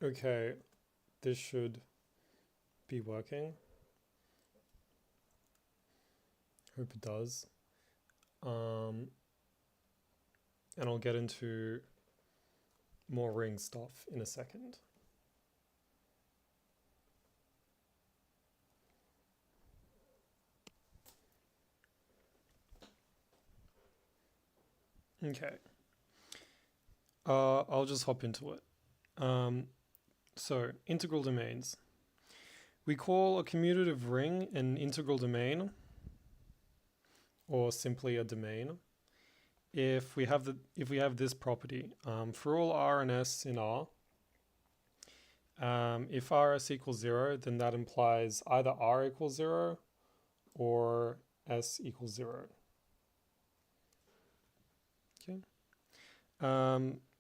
Okay, this should be working. Hope it does. And I'll get into more ring stuff in a second. Okay. I'll just hop into it. So, integral domains. We call a commutative ring an integral domain, or simply a domain, if we have this property. For all R and S in R, if RS equals 0, then that implies either R equals 0 or S equals 0. Okay.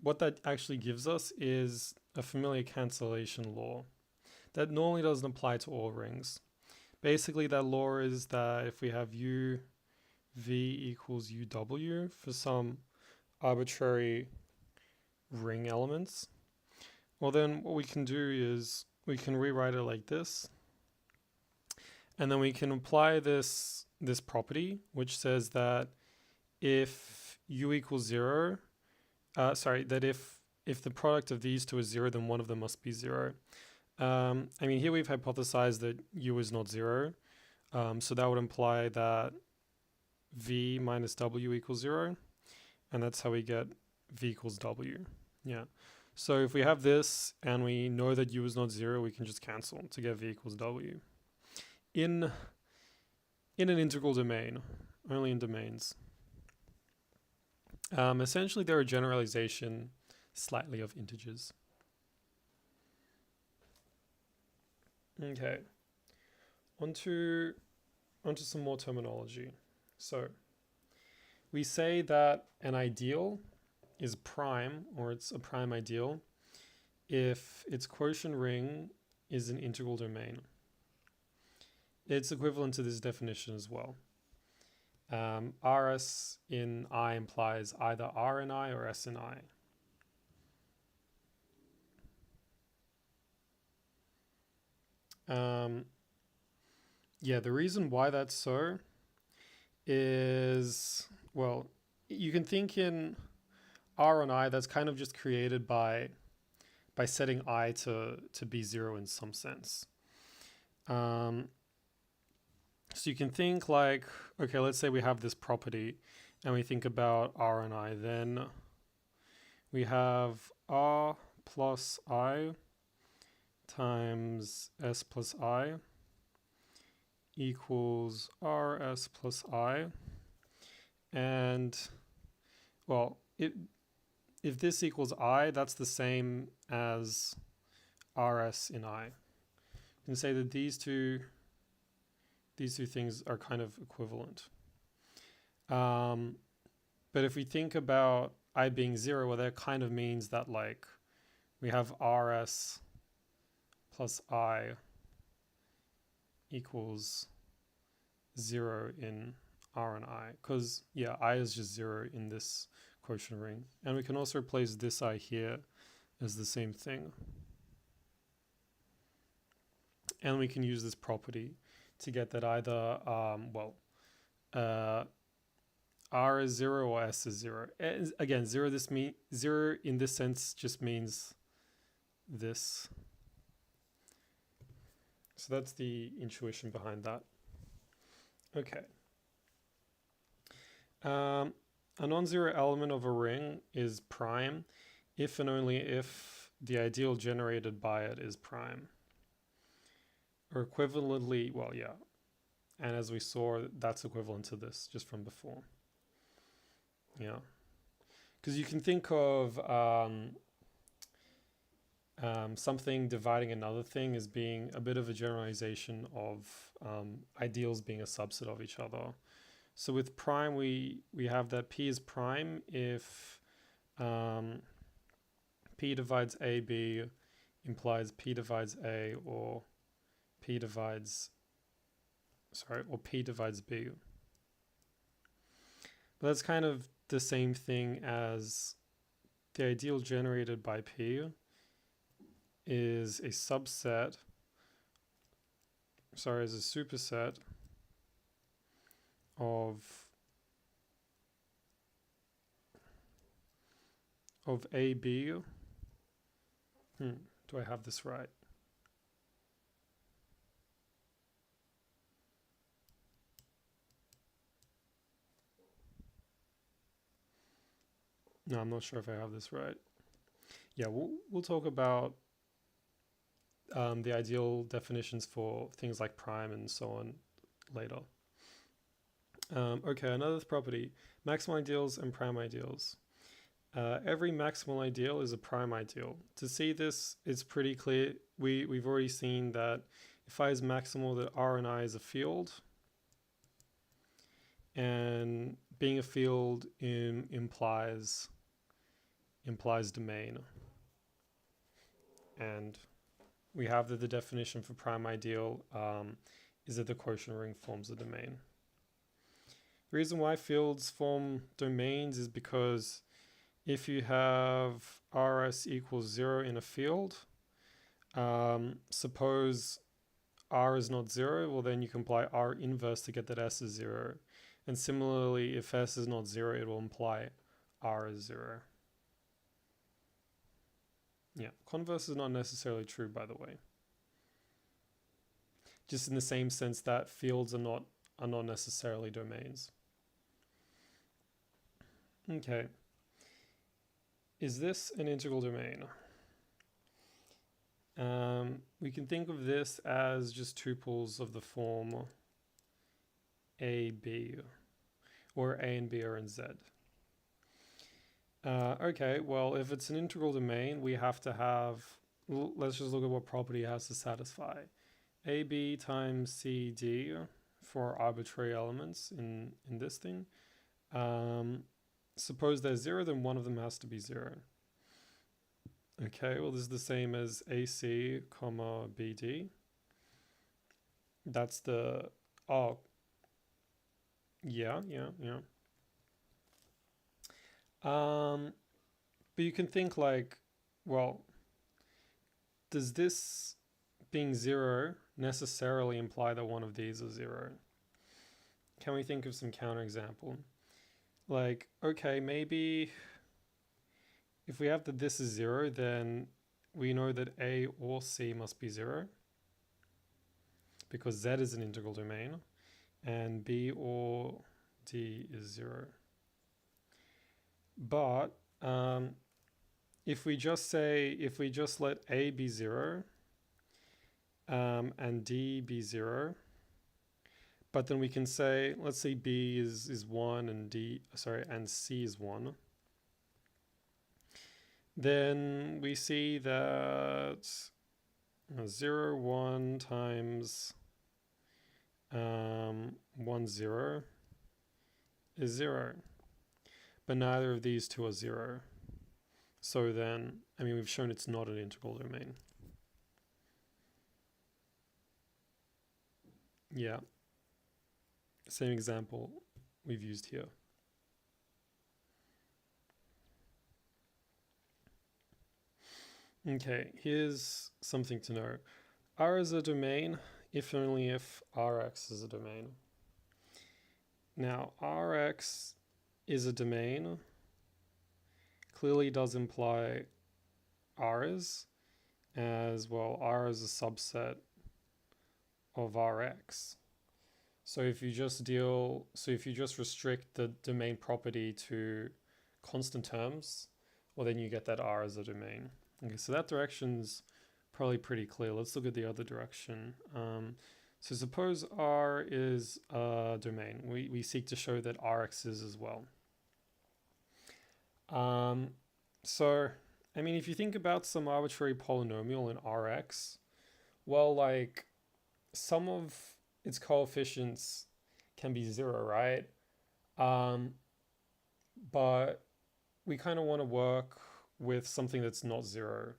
What that actually gives us is a familiar cancellation law that normally doesn't apply to all rings. Basically, that law is that if we have U V equals UW for some arbitrary ring elements, well then what we can do is we can rewrite it like this, and then we can apply this property which says that if U equals 0, that if the product of these two is 0, then one of them must be 0. I mean, here we've hypothesized that U is not 0, so that would imply that V minus W equals 0, and that's how we get V equals W. Yeah. So if we have this and we know that U is not 0, we can just cancel to get V equals W. In an integral domain, only in domains. Essentially, they're a generalization slightly of integers. Okay. Onto some more terminology. So we say that an ideal is prime, or it's a prime ideal, if its quotient ring is an integral domain. It's equivalent to this definition as well. RS in I implies either R in I or S in I. Yeah, the reason why that's so is, well, you can think in R on I, that's kind of just created by setting I to be 0 in some sense. So you can think like, okay, let's say we have this property and we think about R and I, then we have R plus I times S plus I equals RS plus I. And, well, if this equals I, that's the same as RS in I. You can say that these two things are kind of equivalent. But if we think about I being 0, well, that kind of means that like we have RS plus I equals 0 in R and I, because yeah, I is just 0 in this quotient ring. And we can also replace this I here as the same thing. And we can use this property to get that either, R is 0 or S is 0. And again, 0 in this sense just means this. So that's the intuition behind that. Okay. A non-zero element of a ring is prime if and only if the ideal generated by it is prime. Or equivalently, well, yeah. And as we saw, that's equivalent to this just from before. Yeah. Because you can think of something dividing another thing as being a bit of a generalization of ideals being a subset of each other. So with prime, we have that P is prime if P divides AB implies P divides A, or P divides B. But that's kind of the same thing as the ideal generated by P is a superset of AB. Do I have this right? No, I'm not sure if I have this right. Yeah, we'll talk about the ideal definitions for things like prime and so on later. Okay, another property, maximal ideals and prime ideals. Every maximal ideal is a prime ideal. To see this, it's pretty clear. We've already seen that if I is maximal, that R and I is a field. And being a field implies domain. And we have that the definition for prime ideal is that the quotient ring forms a domain. The reason why fields form domains is because if you have RS equals 0 in a field, suppose R is not 0, well then you can apply R inverse to get that S is 0. And similarly, if S is not 0, it will imply R is 0. Yeah, converse is not necessarily true, by the way. Just in the same sense that fields are not necessarily domains. Okay. Is this an integral domain? We can think of this as just tuples of the form A, B, or A and B are in Z. Okay, well, if it's an integral domain, we have to have, let's just look at what property it has to satisfy. AB times CD for arbitrary elements in this thing. Suppose there's 0, then one of them has to be 0. Okay, well, this is the same as AC, comma, BD. That's the, oh, yeah. But you can think like, well, does this being 0 necessarily imply that one of these is 0? Can we think of some counterexample? Like, okay, maybe if we have that this is 0, then we know that A or C must be 0 because Z is an integral domain and B or D is 0. But if we just let A be 0 and D be 0, but then we can say, let's say B is 1 and C is 1. Then we see that 0, 1 times 1, 0 is 0. But neither of these two are 0. So then, I mean, we've shown it's not an integral domain. Yeah. Same example we've used here. Okay, here's something to know. R is a domain if and only if Rx is a domain. Now, Rx is a domain clearly does imply R is, as well R is a subset of Rx. So if you just restrict the domain property to constant terms, well then you get that R as a domain. Okay, so that direction's probably pretty clear. Let's look at the other direction. So suppose R is a domain. We seek to show that Rx is as well. So, I mean, if you think about some arbitrary polynomial in Rx, well, like, some of its coefficients can be 0, right? But we kind of want to work with something that's not 0.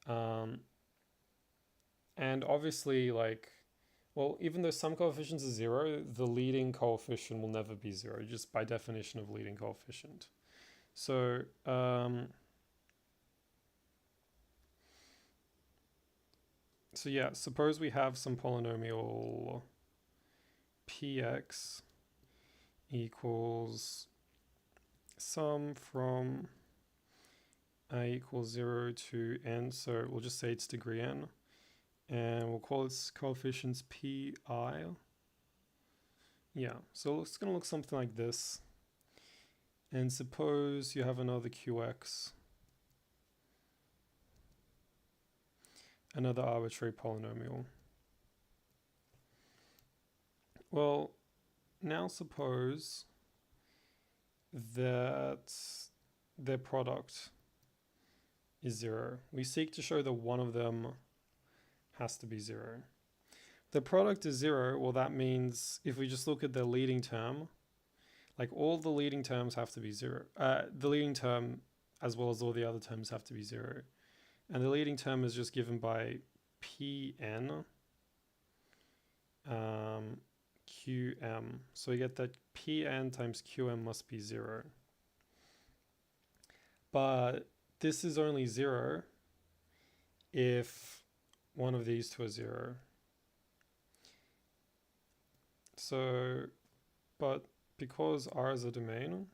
And obviously, like, well, even though some coefficients are 0, the leading coefficient will never be 0, just by definition of leading coefficient. So, So yeah, suppose we have some polynomial px equals sum from a equals 0 to n, so we'll just say it's degree n, and we'll call its coefficients pi. Yeah, so it's going to look something like this. And suppose you have another qx, another arbitrary polynomial. Well, now suppose that their product is 0. We seek to show that one of them has to be 0. The product is 0, well that means if we just look at the leading term, like all the leading terms have to be 0. The leading term as well as all the other terms have to be 0. And the leading term is just given by Pn Qm. So we get that Pn times Qm must be 0. But this is only 0 if one of these two is 0. So, but because R is a domain,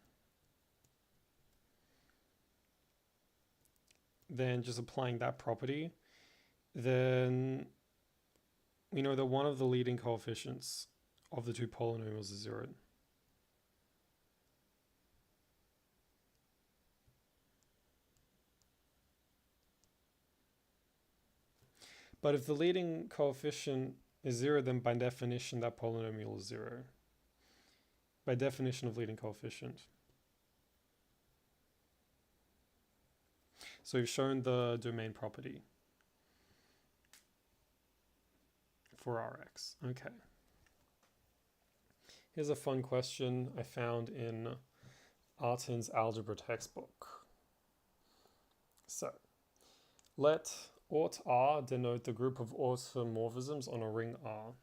then just applying that property, then we know that one of the leading coefficients of the two polynomials is 0. But if the leading coefficient is 0, then by definition that polynomial is 0. By definition of leading coefficient. So we've shown the domain property for Rx. Okay. Here's a fun question I found in Artin's algebra textbook. So, let aut R denote the group of automorphisms on a ring R.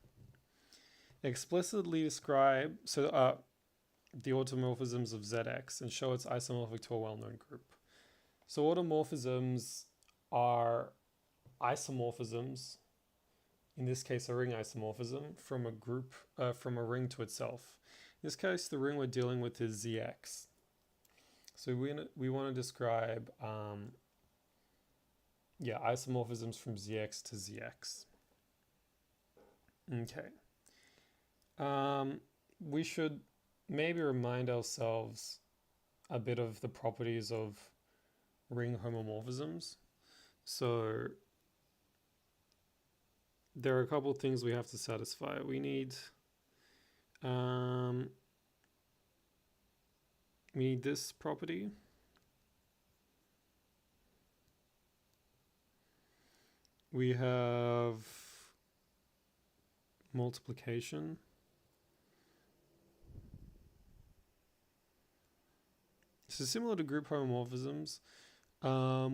Explicitly describe the automorphisms of Zx and show its isomorphic to a well-known group. So automorphisms are isomorphisms, in this case a ring isomorphism, from a group, from a ring to itself. In this case, the ring we're dealing with is Zx. So we want to describe isomorphisms from Zx to Zx. Okay. We should maybe remind ourselves a bit of the properties of ring homomorphisms. So there are a couple of things we have to satisfy. We need this property. We have multiplication. So similar to group homomorphisms,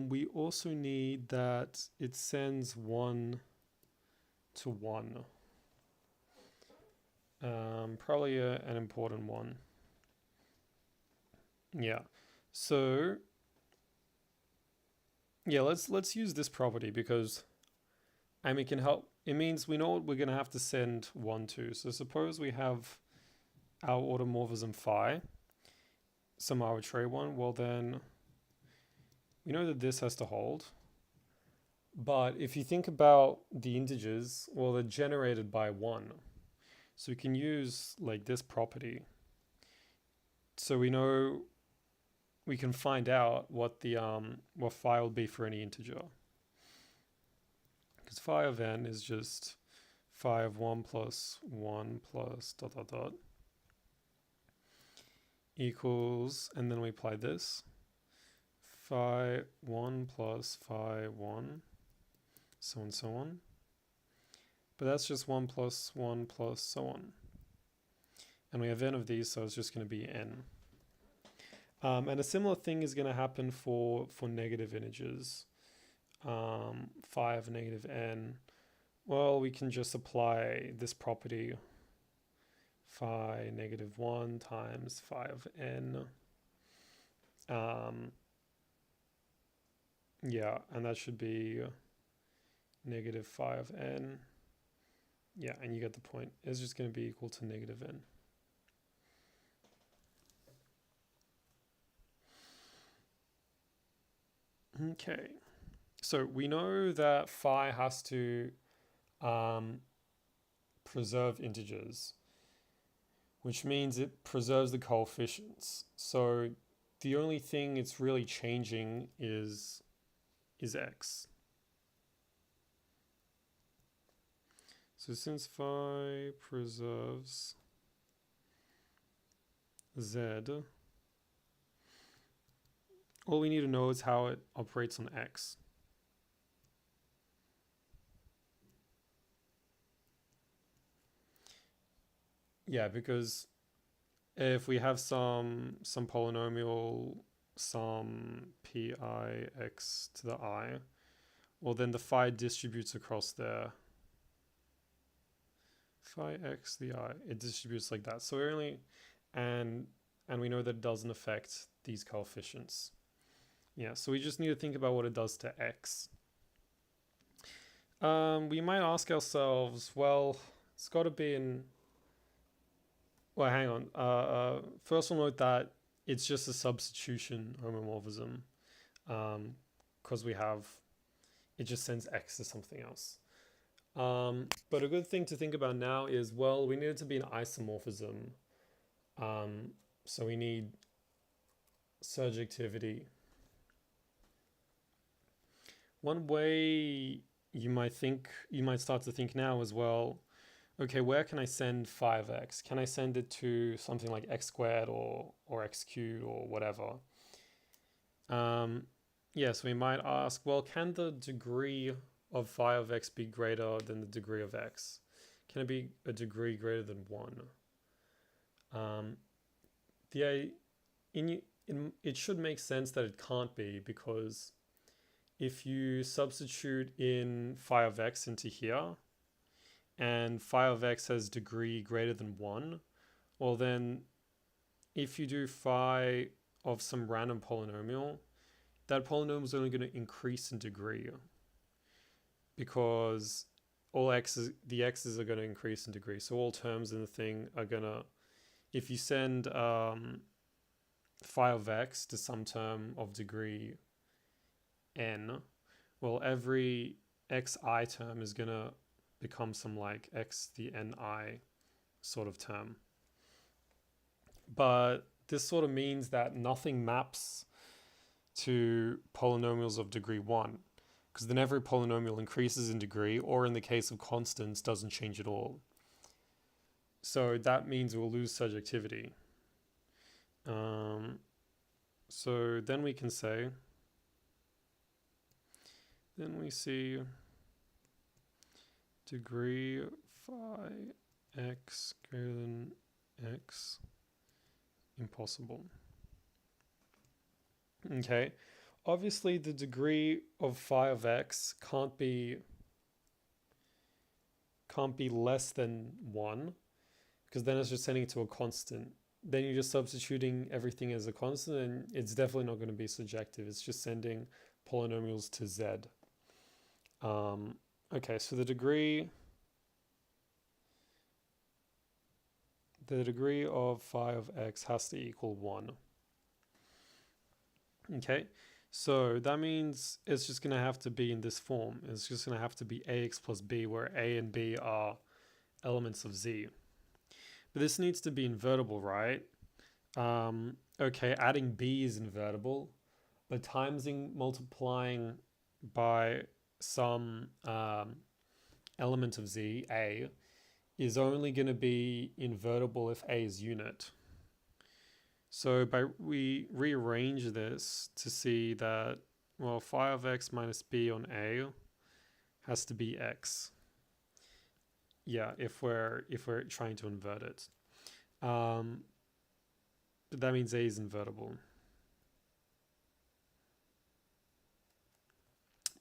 we also need that it sends 1 to 1. Probably an important one. Yeah. So yeah, let's use this property because it can help. It means we know what we're going to have to send 1 to. So suppose we have our automorphism phi, some arbitrary one. Well then, we know that this has to hold. But if you think about the integers, well, they're generated by 1. So we can use like this property. So we know we can find out what the what phi will be for any integer. Because phi of n is just phi of 1 plus 1 plus ... equals, and then we apply this, phi 1 plus phi 1, so on and so on. But that's just 1 plus 1 plus so on. And we have n of these, so it's just going to be n. And a similar thing is going to happen for negative integers. Phi of negative n. Well, we can just apply this property, phi negative 1 times phi of n. Yeah, and that should be negative phi of n. Yeah, and you get the point. It's just going to be equal to negative n. Okay, so we know that phi has to preserve integers, which means it preserves the coefficients. So the only thing it's really changing is x. So since phi preserves z, all we need to know is how it operates on x. Yeah, because if we have some polynomial, some pi x to the I, well then the phi distributes across there. Phi x the I, it distributes like that. So we only, and we know that it doesn't affect these coefficients. Yeah, so we just need to think about what it does to x. We might ask ourselves, well, it's got to be in. Well, hang on. First, we'll note that it's just a substitution homomorphism, because it just sends x to something else. But a good thing to think about now is, well, we need it to be an isomorphism. So we need surjectivity. One way you might start to think now as well, okay, where can I send phi of x? Can I send it to something like x squared or x cubed or whatever? Yes, we might ask, well, can the degree of phi of x be greater than the degree of x? Can it be a degree greater than 1? It should make sense that it can't be, because if you substitute in phi of x into here, and phi of x has degree greater than 1, well then if you do phi of some random polynomial, that polynomial is only going to increase in degree, because the x's are going to increase in degree. So all terms in the thing are going to, if you send phi of x to some term of degree n, well, every xi term is going to become some like x the ni sort of term. But this sort of means that nothing maps to polynomials of degree 1, because then every polynomial increases in degree, or in the case of constants, doesn't change at all. So that means we'll lose surjectivity. So then we can say, then we see degree phi x greater than x, impossible. Okay, obviously the degree of phi of x can't be less than 1, because then it's just sending it to a constant. Then you're just substituting everything as a constant, and it's definitely not going to be surjective. It's just sending polynomials to z. Okay, so the degree of phi of x has to equal 1. Okay, so that means it's just going to have to be in this form. It's just going to have to be ax plus b, where a and b are elements of z. But this needs to be invertible, right? Okay, adding b is invertible, but multiplying by some element of z, a, is only going to be invertible if a is unit. So we rearrange this to see that, well, phi of x minus b on a has to be x. Yeah, if we're trying to invert it. But that means a is invertible.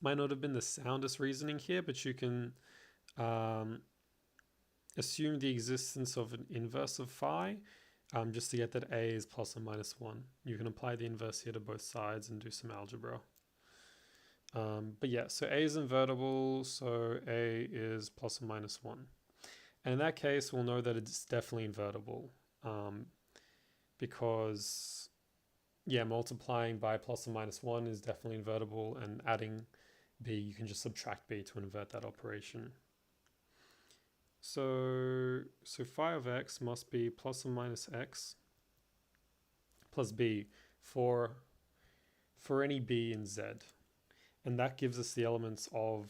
Might not have been the soundest reasoning here, but you can assume the existence of an inverse of phi, just to get that a is plus or minus 1. You can apply the inverse here to both sides and do some algebra. But yeah, so A is invertible, so A is plus or minus 1. And in that case, we'll know that it's definitely invertible because, yeah, multiplying by plus or minus 1 is definitely invertible, and adding B, you can just subtract B to invert that operation. So phi of x must be plus or minus x plus B for any B in Z. And that gives us the elements of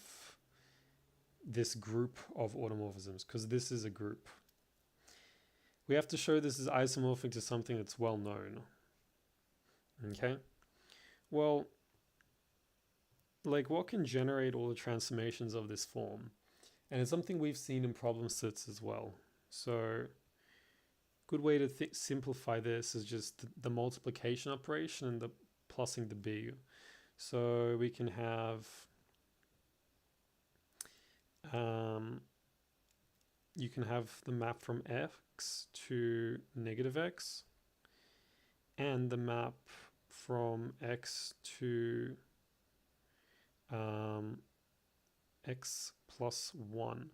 this group of automorphisms, because this is a group. We have to show this is isomorphic to something that's well known. Okay? Well, like, what can generate all the transformations of this form? And it's something we've seen in problem sets as well. So good way to simplify this is just the multiplication operation and the plussing the B. So we can have you can have the map from x to negative x, and the map from x to x plus 1.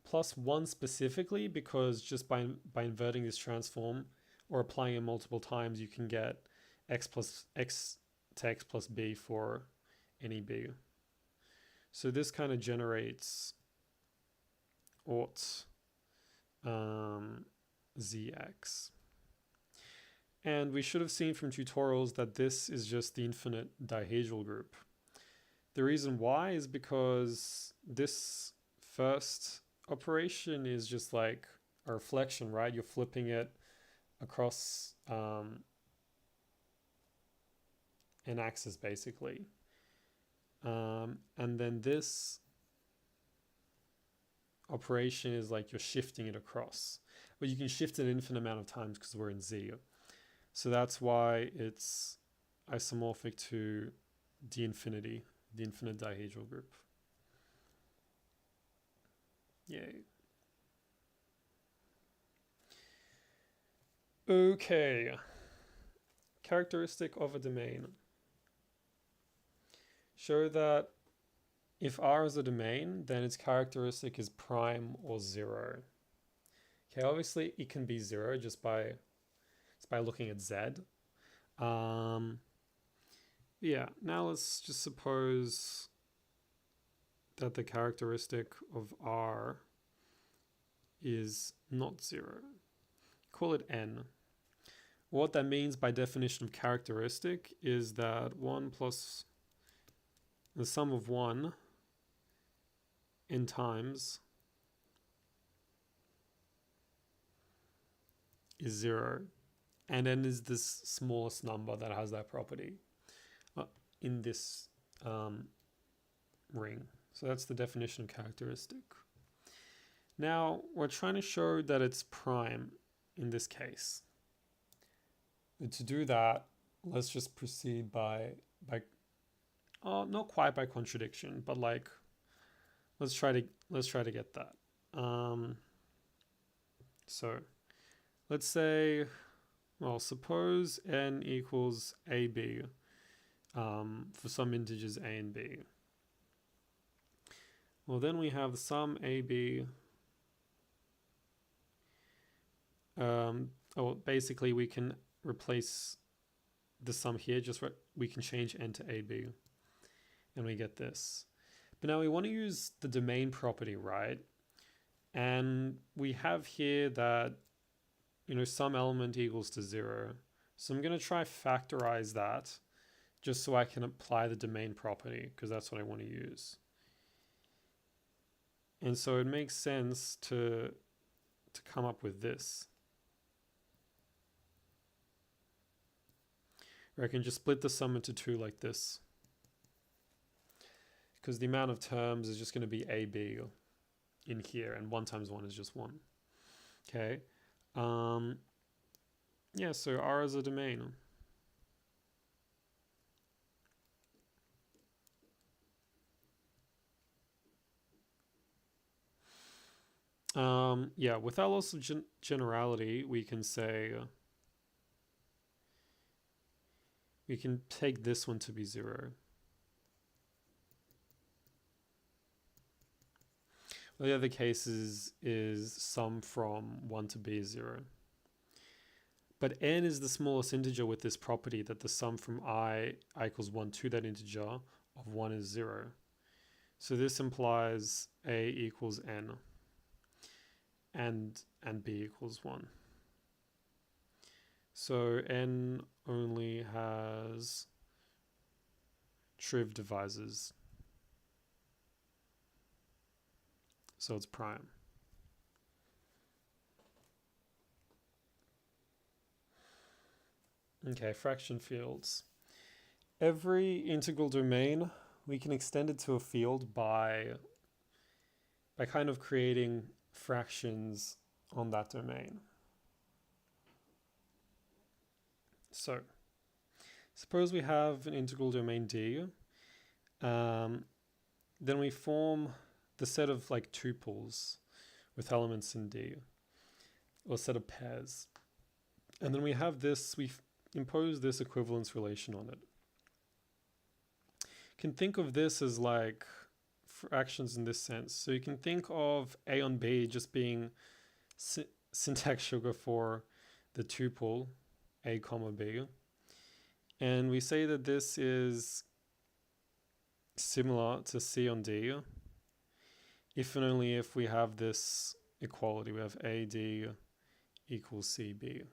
Plus 1 specifically because just by inverting this transform or applying it multiple times, you can get x plus x to x plus b for any b. So this kind of generates aught zx. And we should have seen from tutorials that this is just the infinite dihedral group. The reason why is because this first operation is just like a reflection, right? You're flipping it across an axis basically. And then this operation is like you're shifting it across. But you can shift it an infinite amount of times because we're in Z. So that's why it's isomorphic to the infinite dihedral group. Yay. Okay. Characteristic of a domain. Show that if R is a domain, then its characteristic is prime or 0. Okay, obviously it can be 0 just by looking at Z. Yeah, now let's just suppose that the characteristic of R is not 0. Call it n. What that means by definition of characteristic is that 1 plus the sum of 1 n times is 0. And n is this smallest number that has that property in this ring. So that's the definition of characteristic. Now we're trying to show that it's prime in this case. And to do that, let's just proceed by not quite by contradiction, but like let's try to get that. So let's say, well, suppose n equals ab for some integers a and b. Well, then we have the sum ab. Basically we can replace the sum here, we can change n to ab, and we get this. But now we want to use the domain property, right? And we have here that, some element equals to 0. So I'm going to try factorize that just so I can apply the domain property, because that's what I want to use. And so it makes sense to come up with this. Or I can just split the sum into 2 like this, because the amount of terms is just going to be AB in here, and 1 times 1 is just 1. Okay. Yeah, so R is a domain. Yeah, without loss of generality, we can say we can take this one to be 0. The other cases is sum from 1 to b is 0. But n is the smallest integer with this property that the sum from I equals 1 to that integer of 1 is 0. So this implies a equals n and b equals 1. So n only has triv divisors. So it's prime. Okay, fraction fields. Every integral domain, we can extend it to a field by kind of creating fractions on that domain. So, suppose we have an integral domain D. Then we form the set of like tuples with elements in D, or set of pairs. And then we have this, we impose this equivalence relation on it. You can think of this as like fractions in this sense. So you can think of A on B just being syntax sugar for the tuple A comma B. And we say that this is similar to C on D if and only if we have this equality. We have AD equals CB.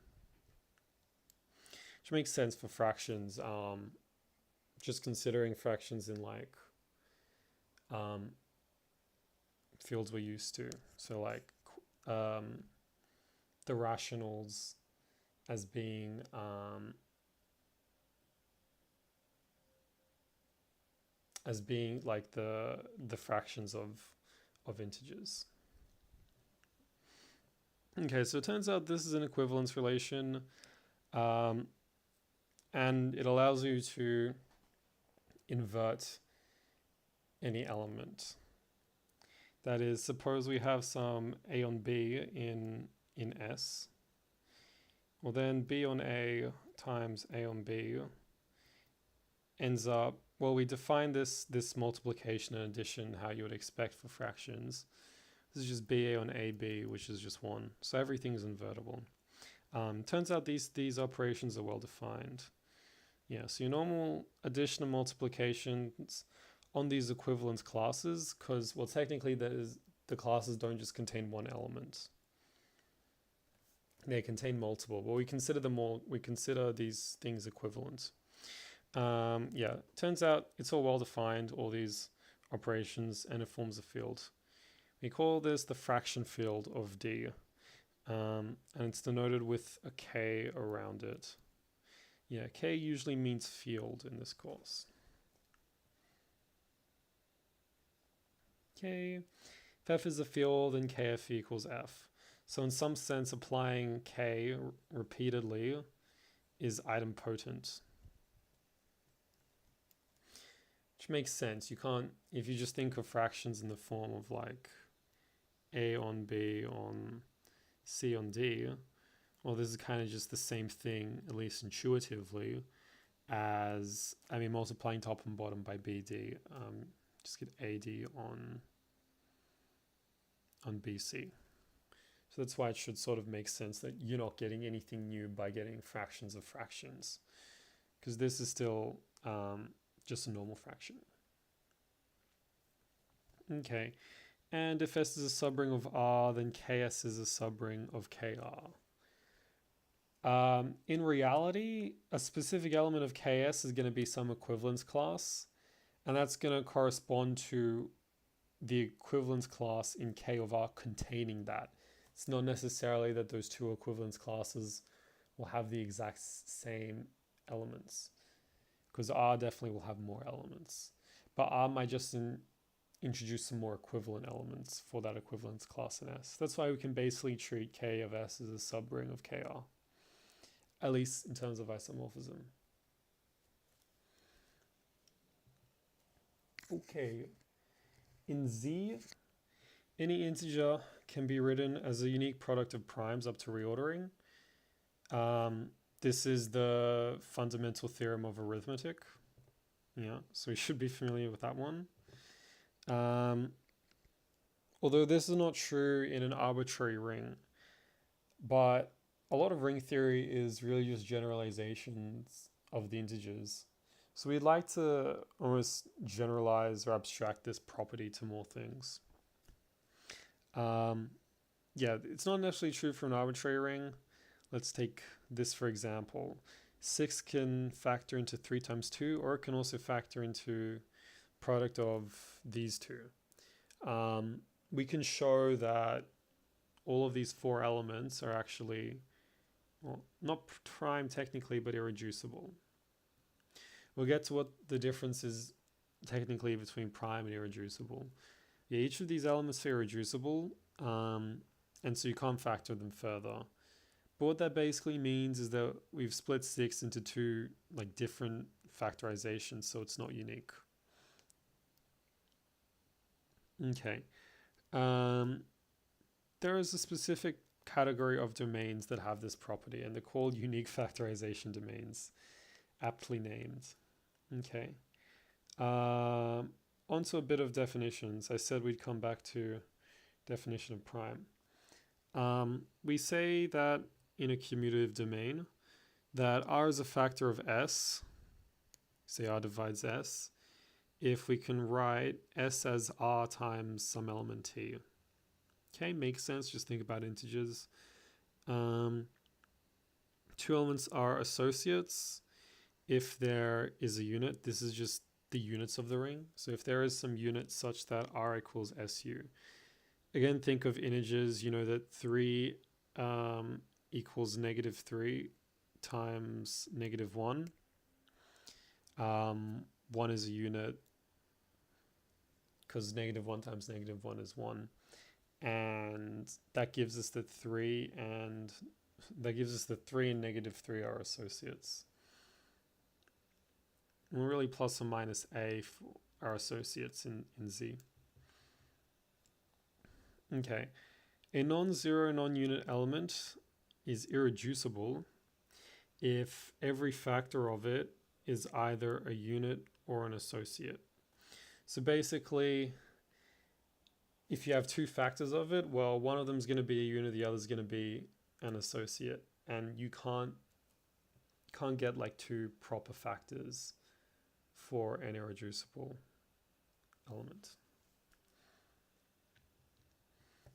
Which makes sense for fractions. Just considering fractions in like fields we're used to. So like the rationals as being like the fractions of integers. Okay, so it turns out this is an equivalence relation, and it allows you to invert any element. That is, suppose we have some A on B in S. Well, then B on A times A on B ends up, well, we define this multiplication and addition how you would expect for fractions. This is just BA on AB, which is just 1. So everything is invertible. Turns out these operations are well defined. Yeah, so your normal addition and multiplications on these equivalence classes, because, well, technically the classes don't just contain one element. They contain multiple, but we consider these things equivalent. Yeah, turns out it's all well defined, all these operations, and it forms a field. We call this the fraction field of D, and it's denoted with a K around it. Yeah, K usually means field in this course. K, if F is a field, then KF equals F. So in some sense, applying K repeatedly is idempotent. Which makes sense. You can't, if you just think of fractions in the form of like A on B on C on D, well, this is kind of just the same thing, at least intuitively, as, I mean, multiplying top and bottom by BD. Just get AD on BC. So that's why it should sort of make sense that you're not getting anything new by getting fractions of fractions, because this is still just a normal fraction. Okay, and if S is a subring of R, then KS is a subring of KR. In reality, a specific element of KS is going to be some equivalence class, and that's going to correspond to the equivalence class in K of R containing that. It's not necessarily that those two equivalence classes will have the exact same elements, because R definitely will have more elements, but R might just introduce some more equivalent elements for that equivalence class in S. That's why we can basically treat K of S as a subring of KR, at least in terms of isomorphism. Okay, in Z, any integer can be written as a unique product of primes up to reordering. This is the fundamental theorem of arithmetic. Yeah, so you should be familiar with that one. Although this is not true in an arbitrary ring, but a lot of ring theory is really just generalizations of the integers. So we'd like to almost generalize or abstract this property to more things. Yeah, it's not necessarily true for an arbitrary ring. Let's take this for example. 6 can factor into 3 times 2, or it can also factor into product of these two. We can show that all of these 4 elements are actually, well, not prime technically, but irreducible. We'll get to what the difference is technically between prime and irreducible. Yeah, each of these elements are irreducible, and so you can't factor them further. But what that basically means is that we've split 6 into 2 like different factorizations, so it's not unique. Okay. There is a specific category of domains that have this property, and they're called unique factorization domains, aptly named. Okay. Onto a bit of definitions. I said we'd come back to definition of prime. We say that in a commutative domain that R is a factor of S, say R divides S, if we can write S as R times some element T. Okay, makes sense, just think about integers. 2 elements are associates if there is a unit. This is just the units of the ring. So if there is some unit such that R equals SU. Again, think of integers, you know that 3 equals -3 times -1. 1 is a unit because -1 times -1 is 1. And that gives us the 3, and that gives us the 3 and -3 are associates. And really plus or minus A are associates in Z. Okay, a non-zero non-unit element is irreducible if every factor of it is either a unit or an associate. So basically, if you have 2 factors of it, well, one of them is going to be a unit, the other is going to be an associate, and you can't get like 2 proper factors for an irreducible element.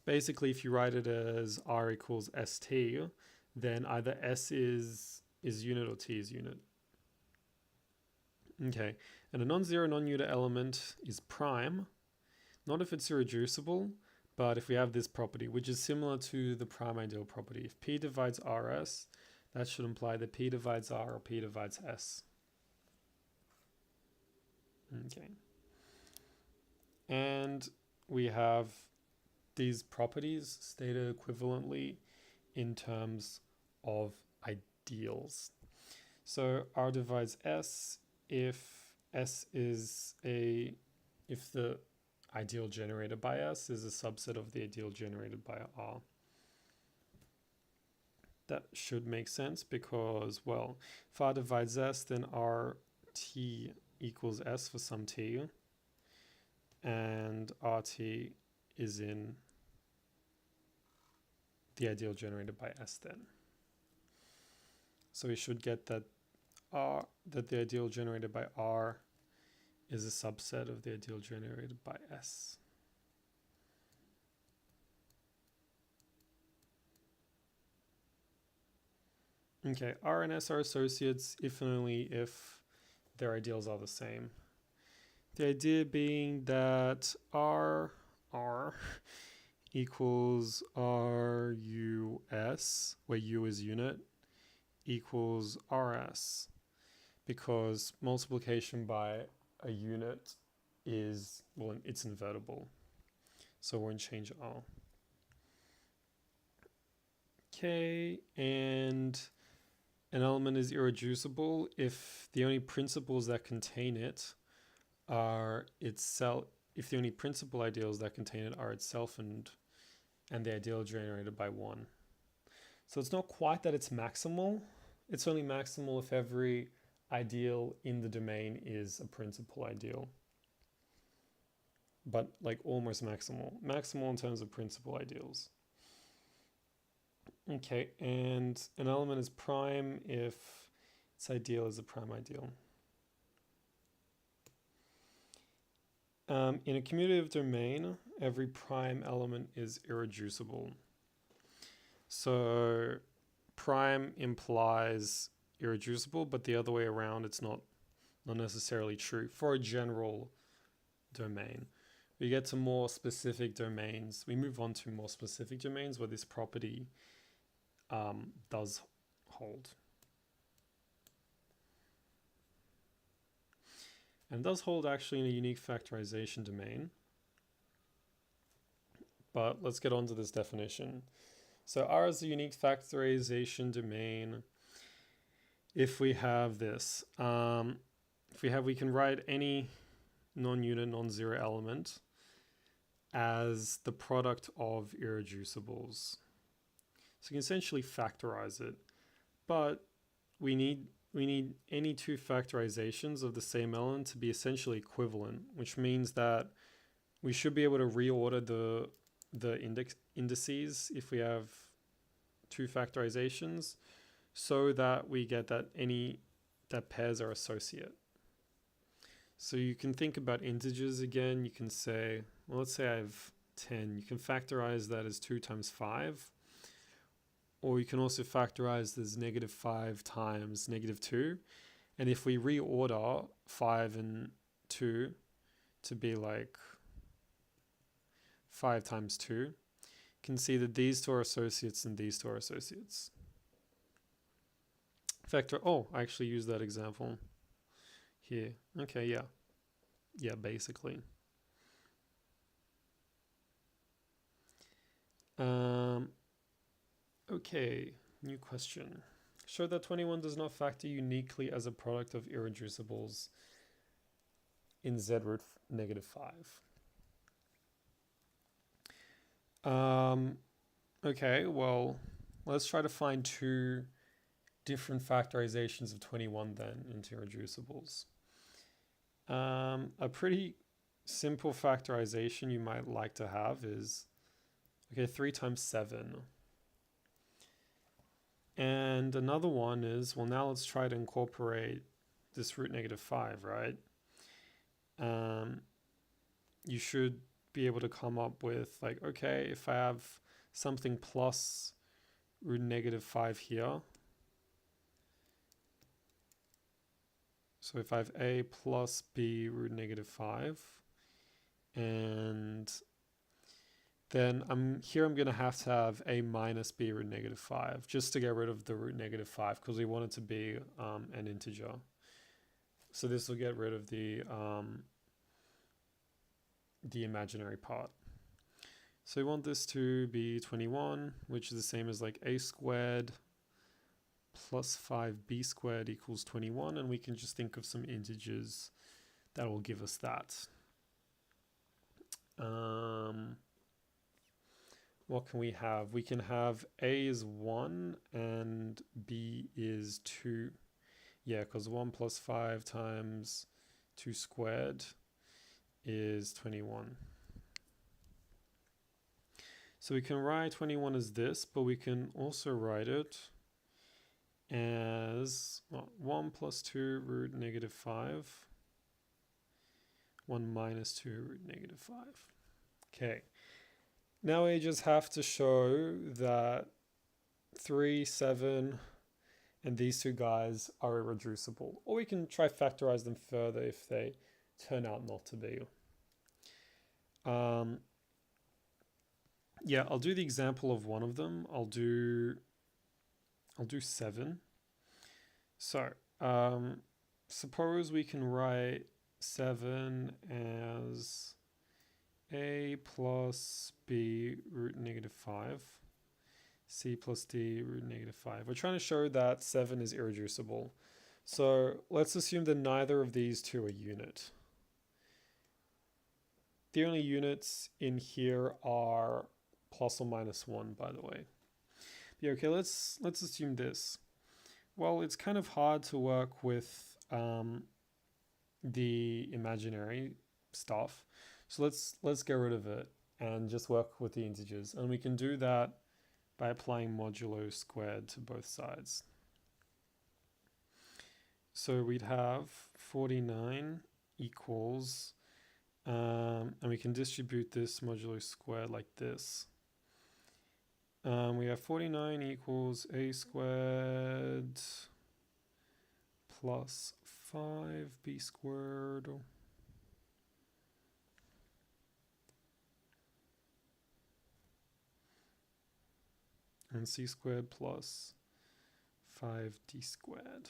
Basically, if you write it as R equals ST, then either S is unit or T is unit. Okay, and a non-zero non-unit element is prime, not if it's irreducible, but if we have this property, which is similar to the prime ideal property. If P divides RS, that should imply that P divides R or P divides S. Okay. And we have these properties stated equivalently in terms of ideals. So R divides S if the ideal generated by S is a subset of the ideal generated by R. That should make sense because, well, if R divides S, then RT equals S for some T, and RT is in the ideal generated by S then. So we should get that the ideal generated by R is a subset of the ideal generated by S. Okay, R and S are associates if and only if their ideals are the same. The idea being that R equals RUS, where U is unit, equals RS, because multiplication by a unit is, well, it's invertible. So we're going to change R. Okay, and an element is irreducible if the only principles that contain it are itself, if the only principal ideals that contain it are itself and the ideal generated by 1. So it's not quite that it's maximal. It's only maximal if every ideal in the domain is a principal ideal. but like almost maximal. Maximal in terms of principal ideals. Okay, and an element is prime if its ideal is a prime ideal. In a commutative domain, every prime element is irreducible. So prime implies irreducible, but the other way around, it's not necessarily true for a general domain. We get to more specific domains. We move on to more specific domains where this property does hold. And does hold actually in a unique factorization domain. But let's get on to this definition. So R is a unique factorization domain if we have this. We can write any non-unit, non-zero element as the product of irreducibles. So you can essentially factorize it, but we need any two factorizations of the same element to be essentially equivalent, which means that we should be able to reorder the indices if we have two factorizations, so that we get that pairs are associate. So you can think about integers again. You can say, well, let's say I have 10. You can factorize that as 2 times 5. Or you can also factorize this -5 times -2. And if we reorder 5 and 2 to be like 5 times 2, you can see that these two are associates and these two are associates. I actually used that example here. Okay, yeah. Yeah, basically. Okay, new question. Show that 21 does not factor uniquely as a product of irreducibles in Z root -5. Okay, well, let's try to find two different factorizations of 21 then into irreducibles. A pretty simple factorization you might like to have is, okay, 3 times 7. And another one is, well, now let's try to incorporate this root -5, right? You should be able to come up with like, okay, if I have something plus root -5 here, so if I have a plus b root -5, and then I'm going to have a minus b root -5 just to get rid of the root -5 because we want it to be an integer. So this will get rid of the imaginary part. So we want this to be 21, which is the same as like a squared plus 5b squared equals 21, and we can just think of some integers that will give us that. What can we have? We can have a is 1 and b is 2. Yeah, because 1 plus 5 times 2 squared is 21. So we can write 21 as this, but we can also write it as 1 plus 2 root -5, 1 minus 2 root -5. Okay. Now we just have to show that 3, 7, and these two guys are irreducible. Or we can try factorize them further if they turn out not to be. Yeah, I'll do the example of one of them. I'll do 7. So, suppose we can write 7 as a plus b root -5, c plus d root -5. We're trying to show that 7 is irreducible. So let's assume that neither of these two are unit. The only units in here are plus or minus 1, by the way. Yeah, okay, let's assume this. Well, it's kind of hard to work with the imaginary stuff. So let's get rid of it and just work with the integers. And we can do that by applying modulo squared to both sides. So we'd have 49 equals, and we can distribute this modulo squared like this. We have 49 equals a squared plus 5b squared and c squared plus 5d squared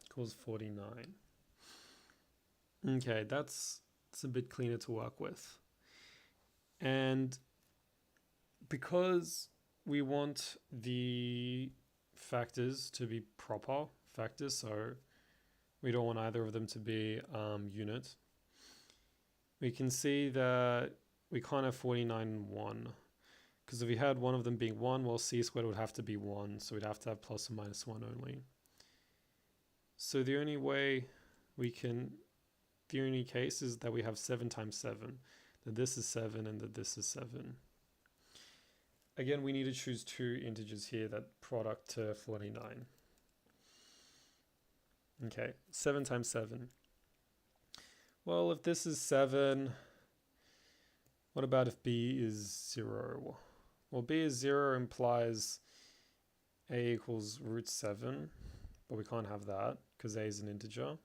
equals 49. Okay, that's a bit cleaner to work with. And because we want the factors to be proper factors, so we don't want either of them to be unit, we can see that we can't have 49 and 1. Because if we had one of them being 1, well, c squared would have to be 1, so we'd have to have plus or minus 1 only. So the only way we can, the only case is that we have 7 times 7, that this is 7 and that this is 7. Again, we need to choose two integers here that product to 49. Okay, 7 times 7. Well, if this is 7, what about if b is 0? Well, b is 0 implies a equals root 7, but we can't have that because a is an integer.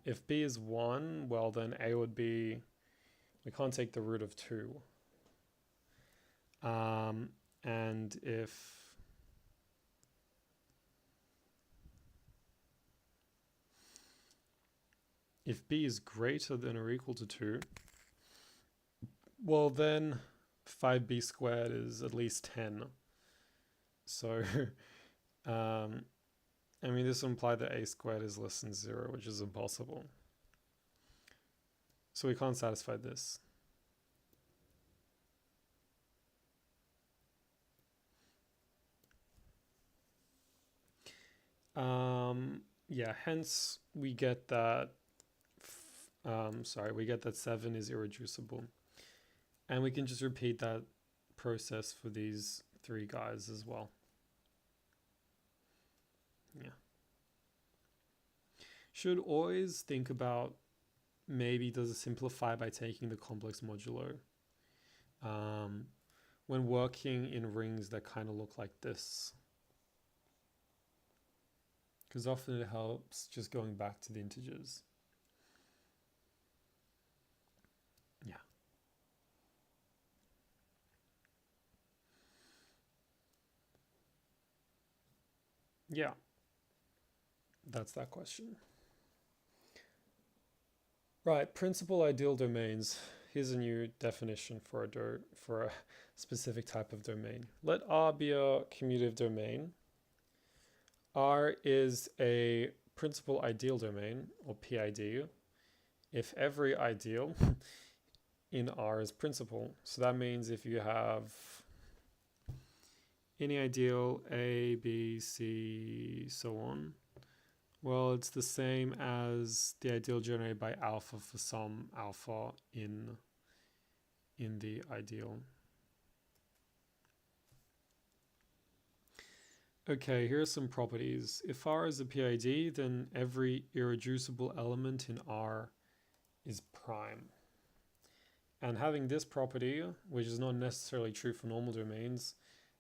If b is 1, well then a would be, we can't take the root of 2. And if b is greater than or equal to 2, well then 5b squared is at least 10. So, I mean, this would imply that a squared is less than 0, which is impossible. So we can't satisfy this. Yeah, hence we get that, we get that 7 is irreducible. And we can just repeat that process for these three guys as well. Yeah. Should always think about, maybe does it simplify by taking the complex modulo when working in rings that kind of look like this. Because often it helps just going back to the integers. Yeah. Yeah. That's that question. Right, principal ideal domains. Here's a new definition for a specific type of domain. Let R be a commutative domain. R is a principal ideal domain, or PID, if every ideal in R is principal. So that means if you have any ideal A, B, C, so on, well, it's the same as the ideal generated by alpha for some alpha in the ideal. Okay, here are some properties. If R is a PID, then every irreducible element in R is prime. And having this property, which is not necessarily true for normal domains,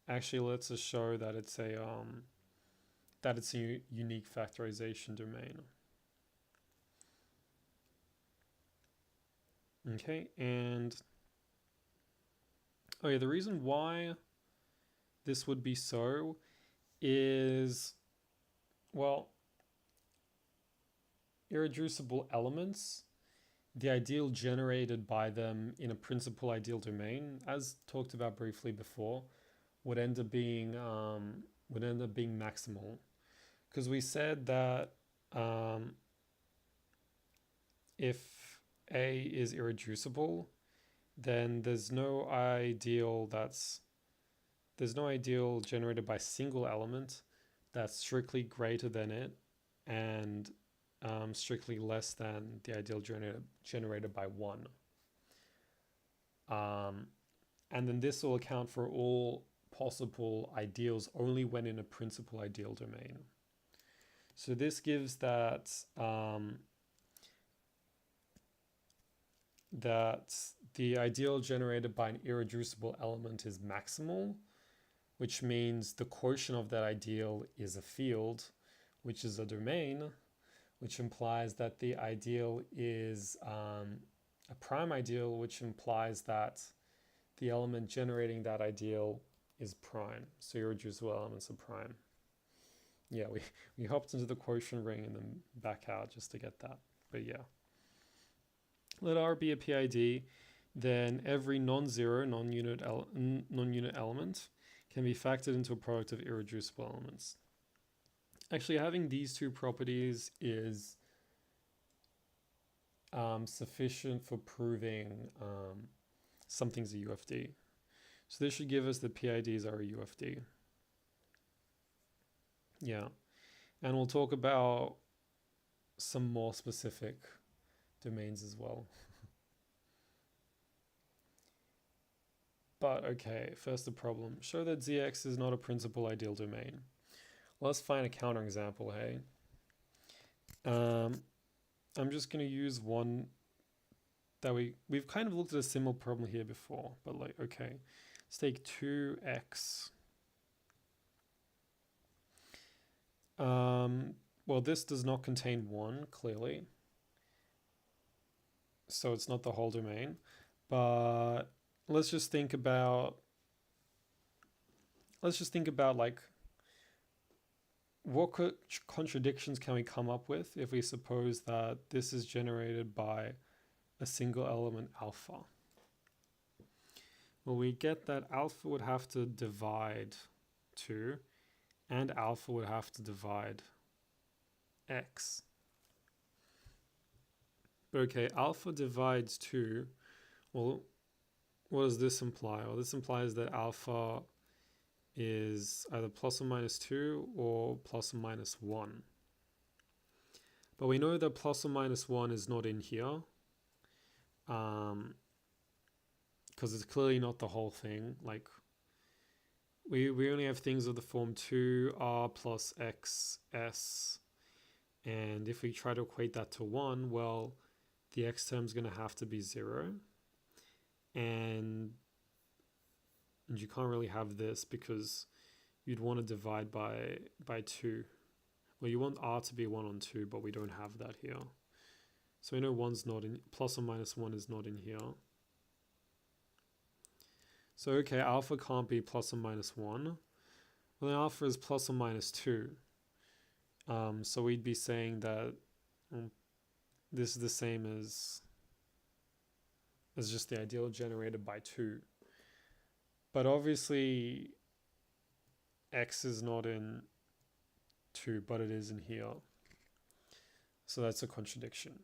actually lets us show that it's a unique factorization domain. Okay, and oh yeah, the reason why this would be so is, well, irreducible elements, the ideal generated by them in a principal ideal domain, as talked about briefly before, would end up being maximal, because we said that if A is irreducible, then there's no ideal generated by single element that's strictly greater than it and strictly less than the ideal generated by 1. And then this will account for all possible ideals only when in a principal ideal domain. So this gives that that the ideal generated by an irreducible element is maximal, which means the quotient of that ideal is a field, which is a domain, which implies that the ideal is a prime ideal, which implies that the element generating that ideal is prime. So irreducible elements are prime. Yeah, we hopped into the quotient ring and then back out just to get that. But yeah. Let R be a PID, then every non-zero, non-unit element can be factored into a product of irreducible elements. Actually, having these two properties is sufficient for proving something's a UFD. So this should give us that PIDs are a UFD. Yeah. And we'll talk about some more specific domains as well. But okay, first the problem. Show that ZX is not a principal ideal domain. Let's find a counterexample, hey? I'm just going to use one that we've kind of looked at a similar problem here before, but like, okay, let's take 2x. Well, this does not contain 1, clearly. So it's not the whole domain, but let's just think about like, what contradictions can we come up with if we suppose that this is generated by a single element alpha? Well, we get that alpha would have to divide 2 and alpha would have to divide x. But okay, alpha divides 2. Well, what does this imply? Well, this implies that alpha is either plus or minus 2 or plus or minus 1. But we know that plus or minus 1 is not in here because it's clearly not the whole thing. Like, we only have things of the form 2r plus xs, and if we try to equate that to 1, well, the x term is going to have to be 0, and you can't really have this because you'd want to divide by 2. Well, you want r to be 1 on 2, but we don't have that here. So we know 1's not in, plus or minus 1 is not in here. So okay, alpha can't be plus or minus 1. Well, then alpha is plus or minus 2. So we'd be saying that this is the same as just the ideal generated by 2. But obviously, x is not in 2, but it is in here. So that's a contradiction.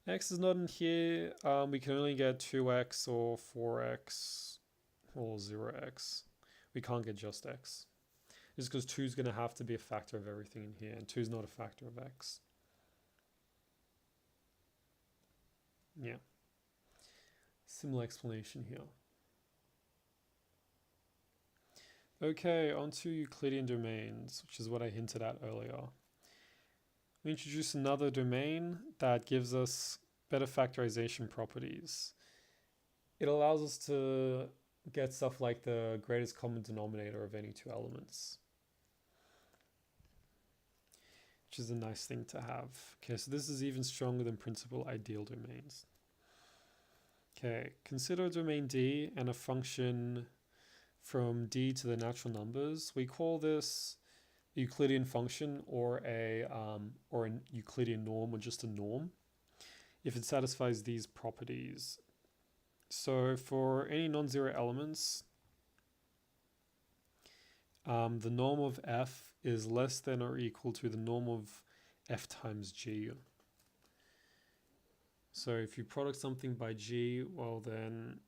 X is not in here. We can only get 2x or 4x or 0x. We can't get just x. Just because 2 is going to have to be a factor of everything in here, and 2 is not a factor of x. Yeah. Similar explanation here. Okay, on to Euclidean domains, which is what I hinted at earlier. We introduce another domain that gives us better factorization properties. It allows us to get stuff like the greatest common denominator of any two elements, which is a nice thing to have. Okay, so this is even stronger than principal ideal domains. Okay, consider domain D and a function from D to the natural numbers. We call this a Euclidean function or an Euclidean norm, or just a norm, if it satisfies these properties. So for any non-zero elements, the norm of f is less than or equal to the norm of f times g. So if you product something by g, well then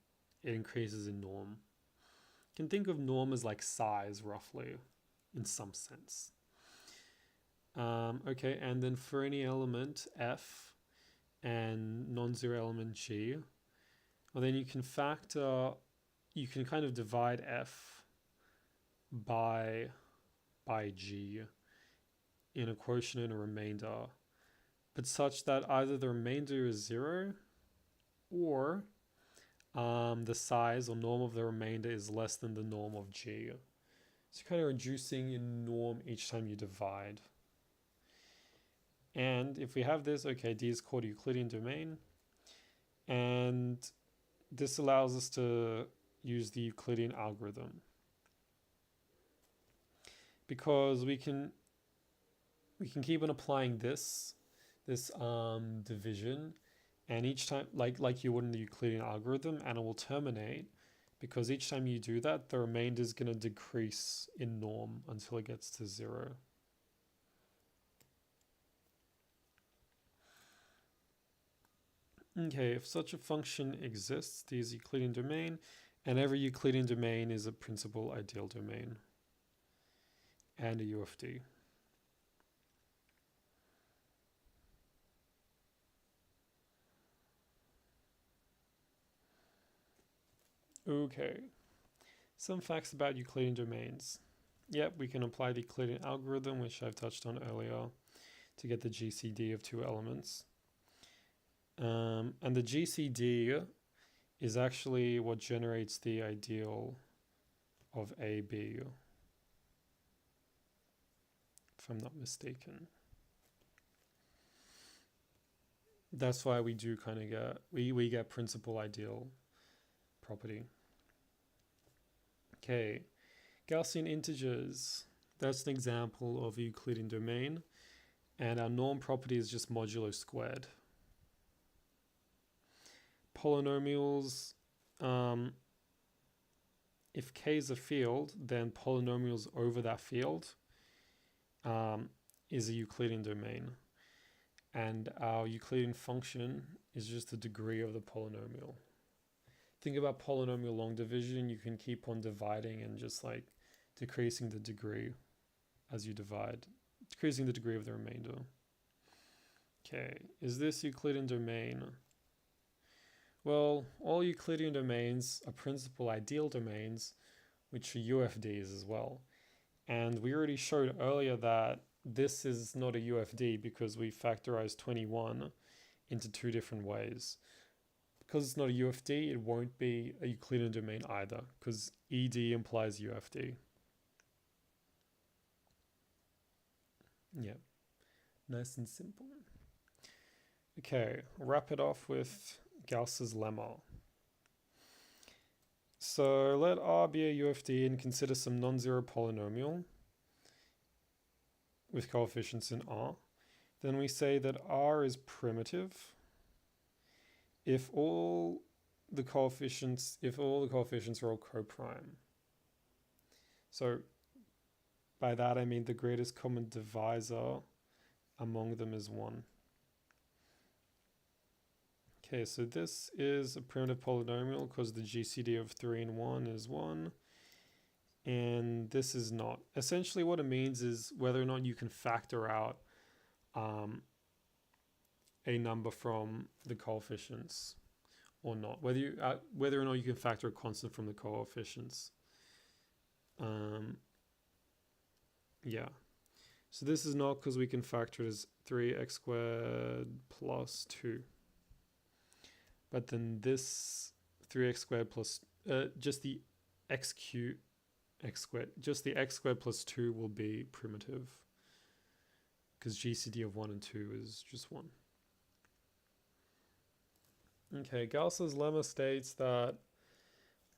it increases in norm. You can think of norm as like size, roughly, in some sense. Okay, and then for any element f and non-zero element g, well then you can kind of divide f by g in a quotient and a remainder, but such that either the remainder is 0 or the size or norm of the remainder is less than the norm of g. So you're kind of reducing your norm each time you divide. And if we have this, okay, D is called Euclidean domain. And this allows us to use the Euclidean algorithm, because we can keep on applying this division, and each time like you would in the Euclidean algorithm, and it will terminate, because each time you do that, the remainder is going to decrease in norm until it gets to 0. Okay, if such a function exists, D is Euclidean domain, and every Euclidean domain is a principal ideal domain and a UFD. Okay, some facts about Euclidean domains. Yep, we can apply the Euclidean algorithm, which I've touched on earlier, to get the GCD of two elements. And the GCD is actually what generates the ideal of AB, if I'm not mistaken. That's why we do kind of get, we get principal ideal property. Okay, Gaussian integers. That's an example of a Euclidean domain, and our norm property is just modulo squared. Polynomials, if K is a field, then polynomials over that field is a Euclidean domain. And our Euclidean function is just the degree of the polynomial. Think about polynomial long division. You can keep on dividing and just like decreasing the degree as you divide, decreasing the degree of the remainder. Okay, is this Euclidean domain? Well, all Euclidean domains are principal ideal domains, which are UFDs as well. And we already showed earlier that this is not a UFD because we factorized 21 into two different ways. Because it's not a UFD, it won't be a Euclidean domain either, because ED implies UFD. Yeah, nice and simple. Okay, wrap it off with Gauss's lemma. So let R be a UFD and consider some non-zero polynomial with coefficients in R. Then we say that R is primitive if all the coefficients are all coprime. So by that I mean the greatest common divisor among them is 1. Okay, so this is a primitive polynomial because the GCD of 3 and 1 is 1. And this is not. Essentially what it means is whether or not you can factor out a number from the coefficients or not. Whether or not you can factor a constant from the coefficients. Yeah. So this is not because we can factor it as 3x squared plus 2. But then this 3x squared plus just the x squared plus 2 will be primitive because GCD of 1 and 2 is just 1. Okay, Gauss's lemma states that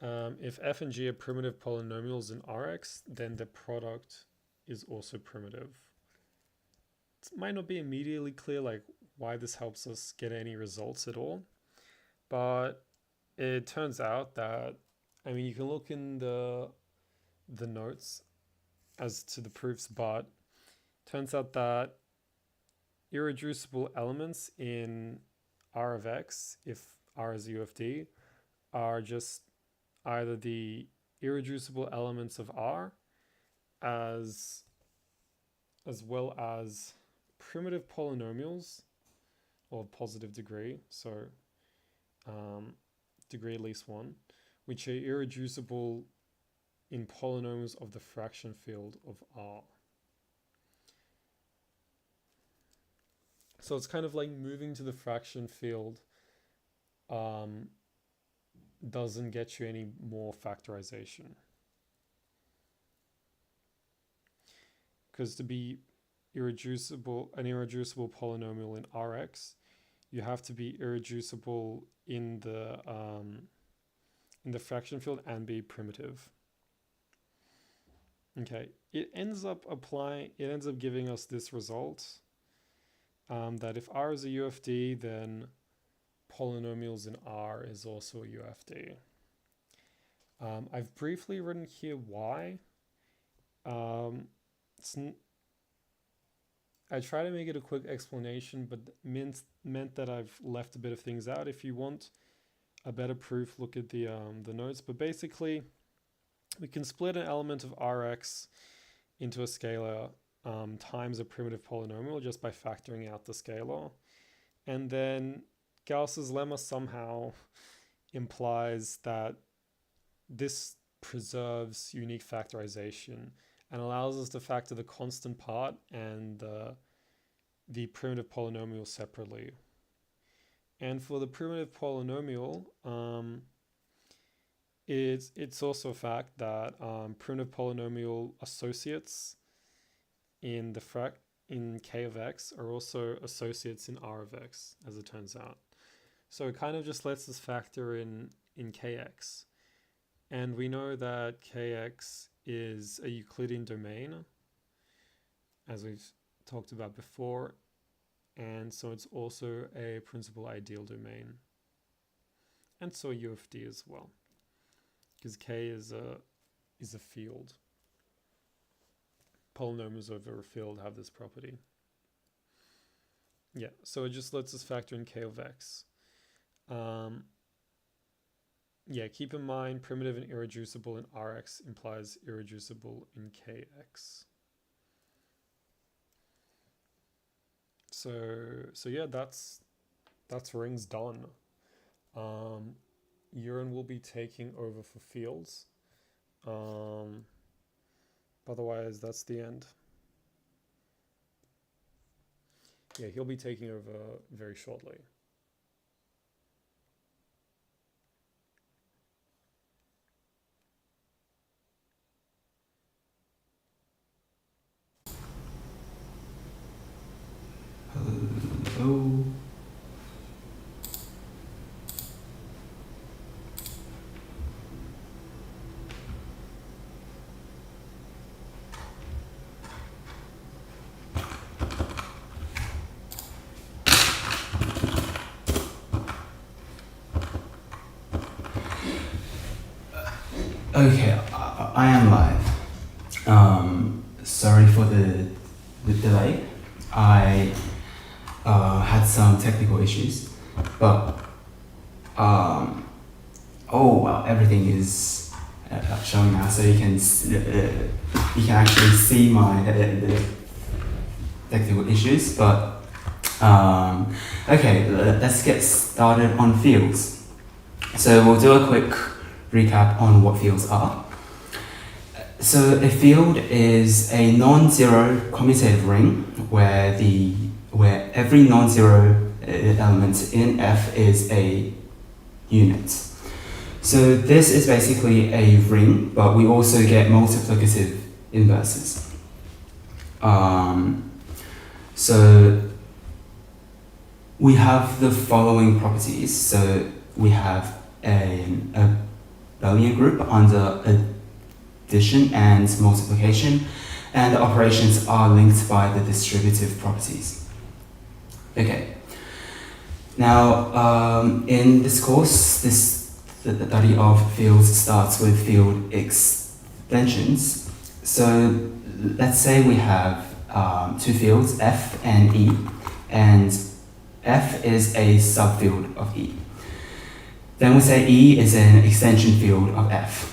if f and g are primitive polynomials in Rx, then the product is also primitive. It might not be immediately clear like why this helps us get any results at all, but it turns out that, I mean, you can look in the notes as to the proofs, but it turns out that irreducible elements in R of x, if R is UFD, are just either the irreducible elements of R as as well as primitive polynomials of positive degree, so degree at least 1, which are irreducible in polynomials of the fraction field of R. So it's kind of like moving to the fraction field doesn't get you any more factorization. Because to be an irreducible polynomial in Rx, you have to be irreducible in the fraction field and be primitive. Okay, it ends up giving us this result, that if R is a UFD, then polynomials in R is also a UFD. I've briefly written here why. I try to make it a quick explanation, but meant that I've left a bit of things out. If you want a better proof, look at the notes. But basically, we can split an element of Rx into a scalar times a primitive polynomial just by factoring out the scalar. And then Gauss's lemma somehow implies that this preserves unique factorization and allows us to factor the constant part and the primitive polynomial separately. And for the primitive polynomial, it's also a fact that primitive polynomial associates in K of x are also associates in R of x, as it turns out. So it kind of just lets us factor in Kx. And we know that Kx is a Euclidean domain, as we've talked about before, and so it's also a principal ideal domain, and so a UFD as well, because K is a field. Polynomials over a field have this property. Yeah, so it just lets us factor in K of x. Yeah, keep in mind primitive and irreducible in Rx implies irreducible in Kx. So yeah, that's rings done. Urine will be taking over for fields. Otherwise, that's the end. Yeah, he'll be taking over very shortly. Hello. Okay, I am live. Sorry for the delay. I had some technical issues, but oh well, everything is showing now, so you can actually see my technical issues. But okay, let's get started on fields. So we'll do a quick recap on what fields are. So a field is a non-zero commutative ring where every non-zero element in F is a unit. So this is basically a ring, but we also get multiplicative inverses. So we have the following properties. So we have a abelian group under addition and multiplication, and the operations are linked by the distributive properties. Okay. Now, in this course, the study of fields starts with field extensions. So let's say we have two fields, F and E, and F is a subfield of E. Then we say E is an extension field of F.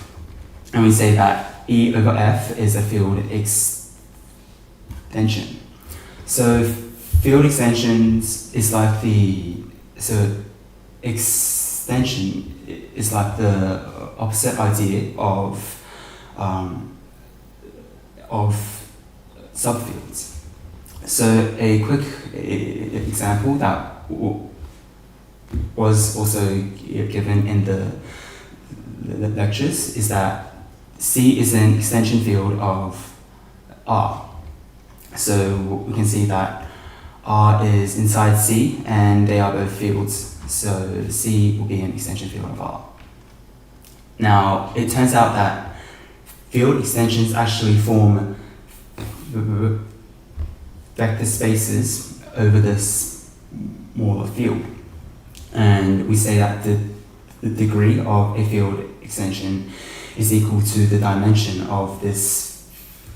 And we say that E over F is a field extension. So field extensions is like extension is like the opposite idea of subfields. So a quick example that was also given in the lectures is that C is an extension field of R. So we can see that R is inside C and they are both fields. So C will be an extension field of R. Now, it turns out that field extensions actually form vector spaces over this smaller field. And we say that the degree of a field extension is equal to the dimension of this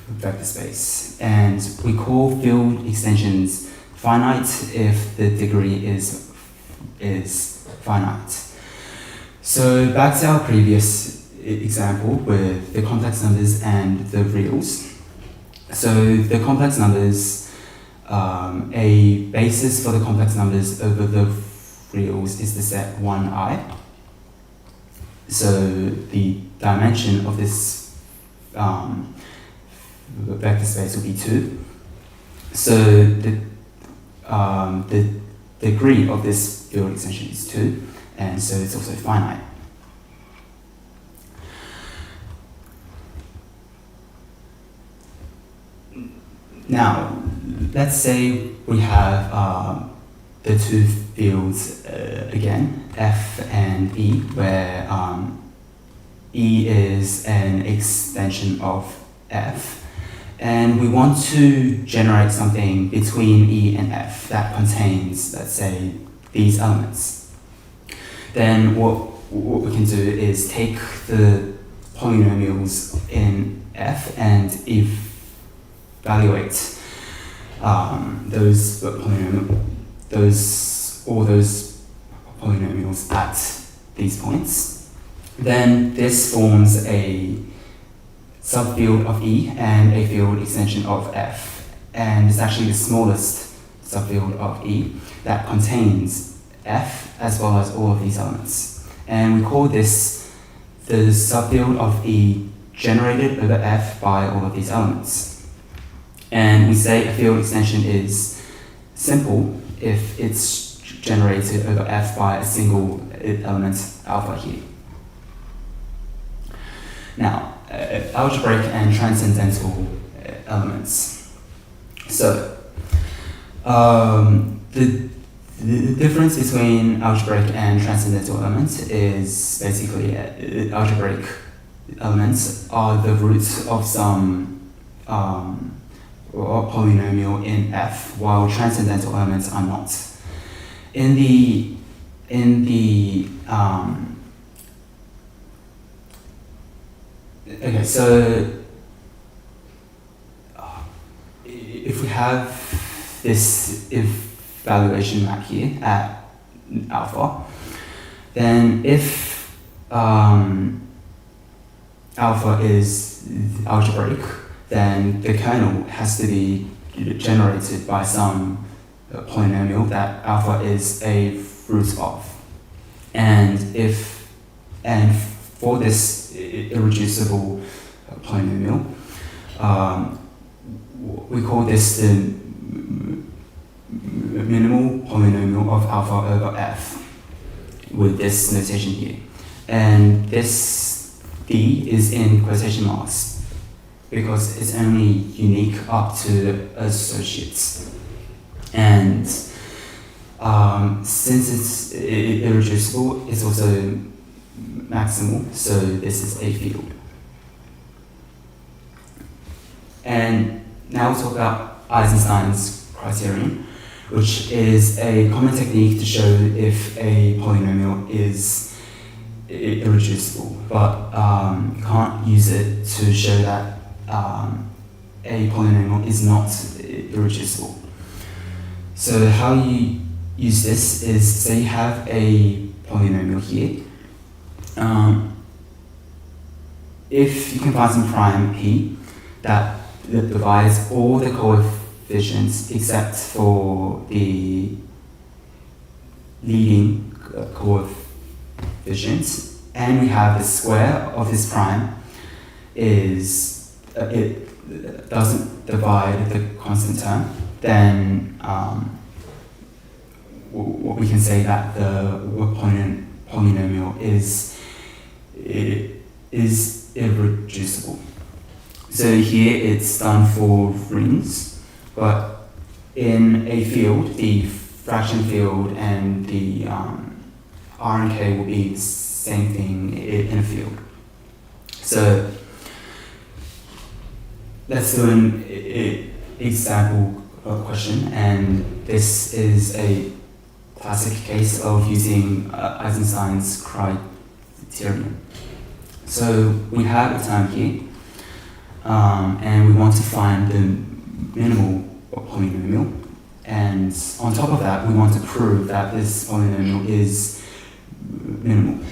vector space. And we call field extensions finite if the degree is finite. So back to our previous example with the complex numbers and the reals. So the complex numbers, a basis for the complex numbers over the reals is the set 1i. So the dimension of this vector space will be 2. So the degree of this field extension is 2, and so it's also finite. Now, let's say we have the two fields again, F and E, where E is an extension of F, and we want to generate something between E and F that contains, let's say, these elements. Then what we can do is take the polynomials in F and evaluate those polynomials at these points. Then this forms a subfield of E and a field extension of F, and it's actually the smallest subfield of E that contains F as well as all of these elements. And we call this the subfield of E generated over F by all of these elements. And we say a field extension is simple if it's generated over F by a single element alpha here. Now, algebraic and transcendental elements. So, the difference between algebraic and transcendental elements is basically algebraic elements are the roots of some polynomial in F, while transcendental elements are not. Okay, so if we have this evaluation map here at alpha, then if alpha is algebraic, then the kernel has to be generated by some polynomial that alpha is a root of. And for this irreducible polynomial, we call this the minimal polynomial of alpha over F with this notation here. And this D is in quotation marks because it's only unique up to associates. And since it's irreducible, it's also maximal, so this is a field. And now we'll talk about Eisenstein's criterion, which is a common technique to show if a polynomial is irreducible, but you can't use it to show that a polynomial is not irreducible. So how you use this is, say you have a polynomial here. If you can find some prime p that divides all the coefficients except for the leading coefficients, and we have the square of this prime is it doesn't divide the constant term, then we can say that the polynomial is irreducible. So here it's done for rings, but in a field, the fraction field and the R and K will be the same thing in a field. So let's do an example question, and this is a classic case of using Eisenstein's criterion. So we have a term here, and we want to find the minimal polynomial, and on top of that we want to prove that this polynomial is minimal.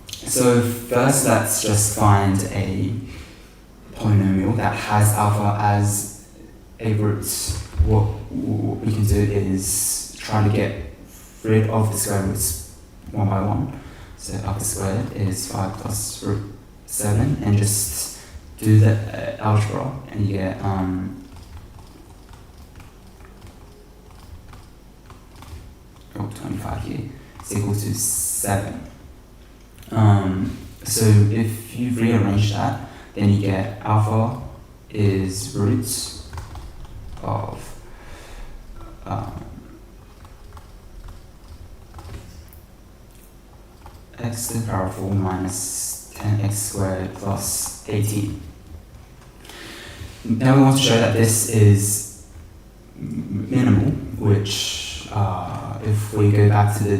So first let's just find a polynomial that has alpha as a root. What we can do is try to get rid of the square roots one by one. So alpha squared is 5 plus root 7, and just do the algebra, and you get 25 here is equal to 7. So if you rearrange that, then you get alpha is root of x to the power 4 minus 10x squared plus 18. Now we want to show that this is minimal, which if we go back to the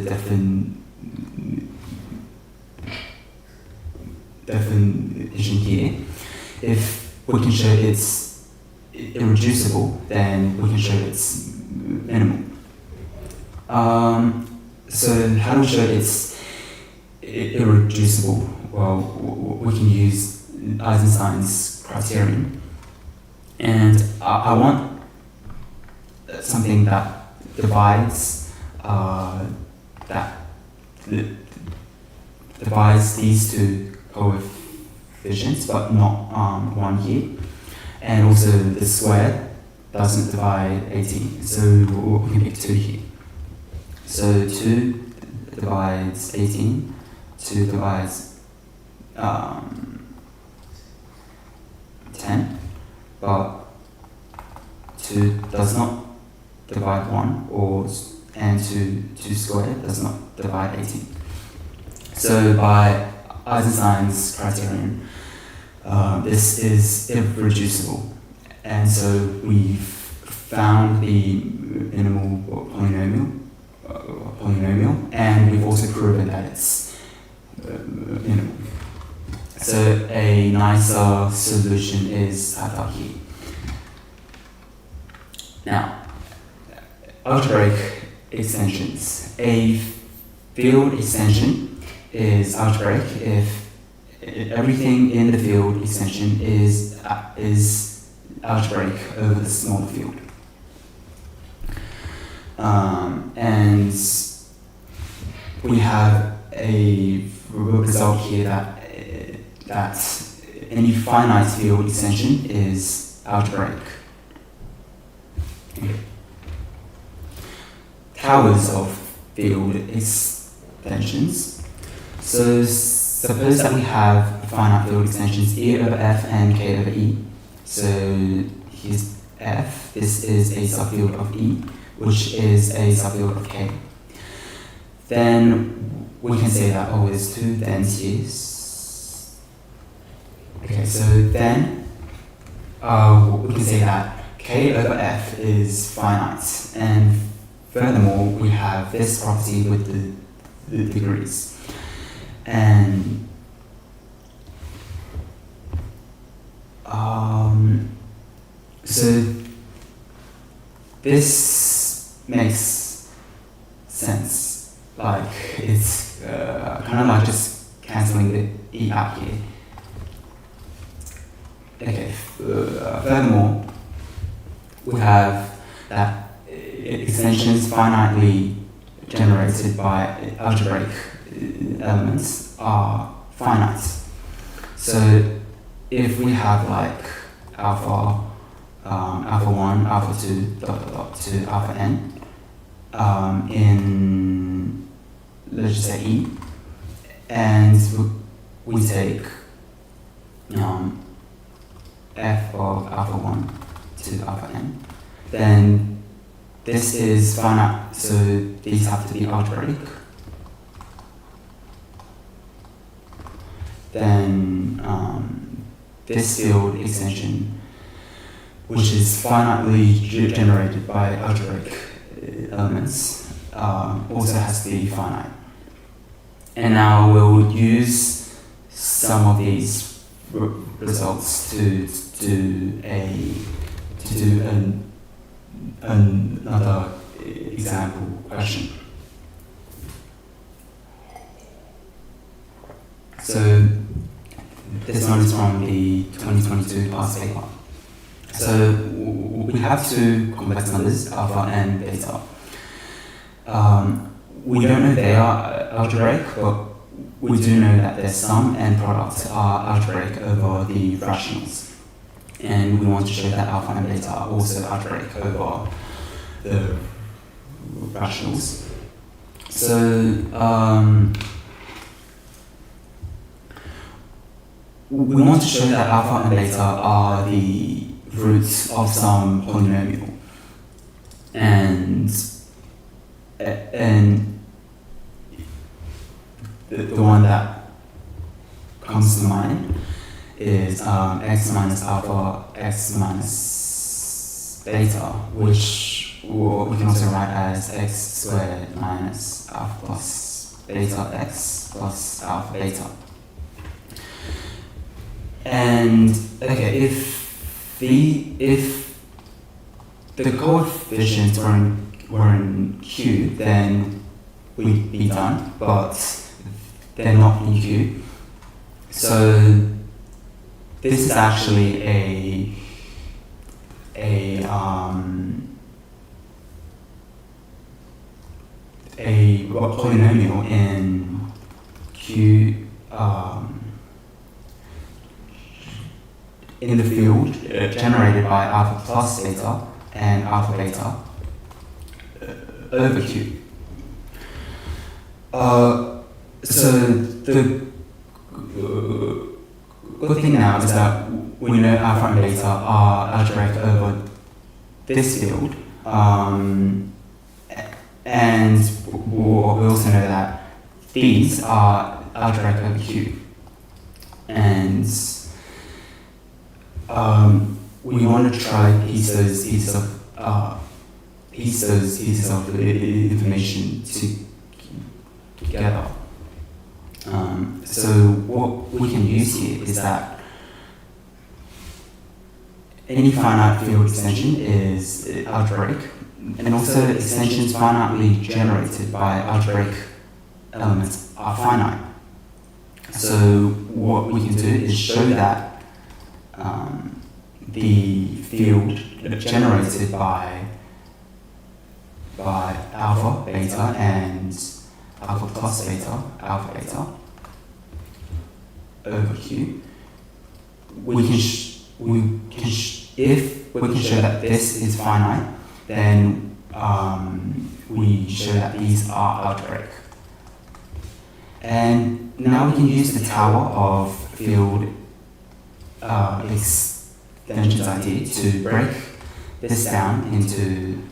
definition here, if we can show it's irreducible, then we can show it's minimal. So how do we show it's irreducible? Well, we can use Eisenstein's criterion, and I want something that divides divides these two coefficients, but not one here, and also the square doesn't divide 18, so we can pick 2 here. So 2 divides 18, 2 divides 10, but 2 does not divide 1, and 2 squared does not divide 18. So by Eisenstein's criterion, this is irreducible, and so we've found the minimal polynomial, and we've also proven that it's minimal. So a nicer solution is out here. Now, algebraic extensions. A field extension is algebraic if everything in the field extension is algebraic over the smaller field. And we have a result here that any finite field extension is algebraic. Okay. Towers of field extensions. So suppose that we have finite field extensions E over F and K over E. So here's F, this is a subfield of E, which is a subfield of K. Then we can say that, oh, there's 2 thens here. Okay, so then we can say that K over F is finite, and furthermore we have this property with the degrees. And so this makes sense, like it's kind of like just cancelling the E out here. Okay, furthermore, we have that extensions finitely generated by algebraic elements are finite. So if we have like alpha 1, alpha 2, to alpha n in, let's just say E, and we take f of alpha 1 to alpha n, then this is finite, so these have to be algebraic. Then this field extension, which is finitely generated by algebraic elements, also has to be finite. And now we'll use some of these results to do another example question. So this one is from the 2022 past paper. So we have two complex numbers, alpha and beta. We don't know they are algebraic, but we do know that their sum and product are algebraic over the rationals. And we want to show that alpha and beta are also algebraic over the rationals. So we want to show that alpha and beta are the roots of some polynomial. And the one that comes to mind is x minus alpha, x minus beta, which we can also write as x squared minus alpha plus beta x plus alpha beta. And okay, if the coefficients were in Q, then we'd be done, but they're not in Q. So this is actually a polynomial in Q, in the field generated by alpha plus beta and alpha beta over Q. So the good thing now is that we know alpha and beta are algebraic over this field, and we also know that these are algebraic over Q. And we want to try piece those pieces of information together. So what we can use here is that any finite field extension is algebraic, and also extensions finitely generated by algebraic elements are finite. So what we can do is show that the field generated by alpha, beta, and alpha plus beta, alpha beta over Q, if we can show that this is finite, then we show that these are algebraic. And now we can use the tower of field extensions idea to break this down into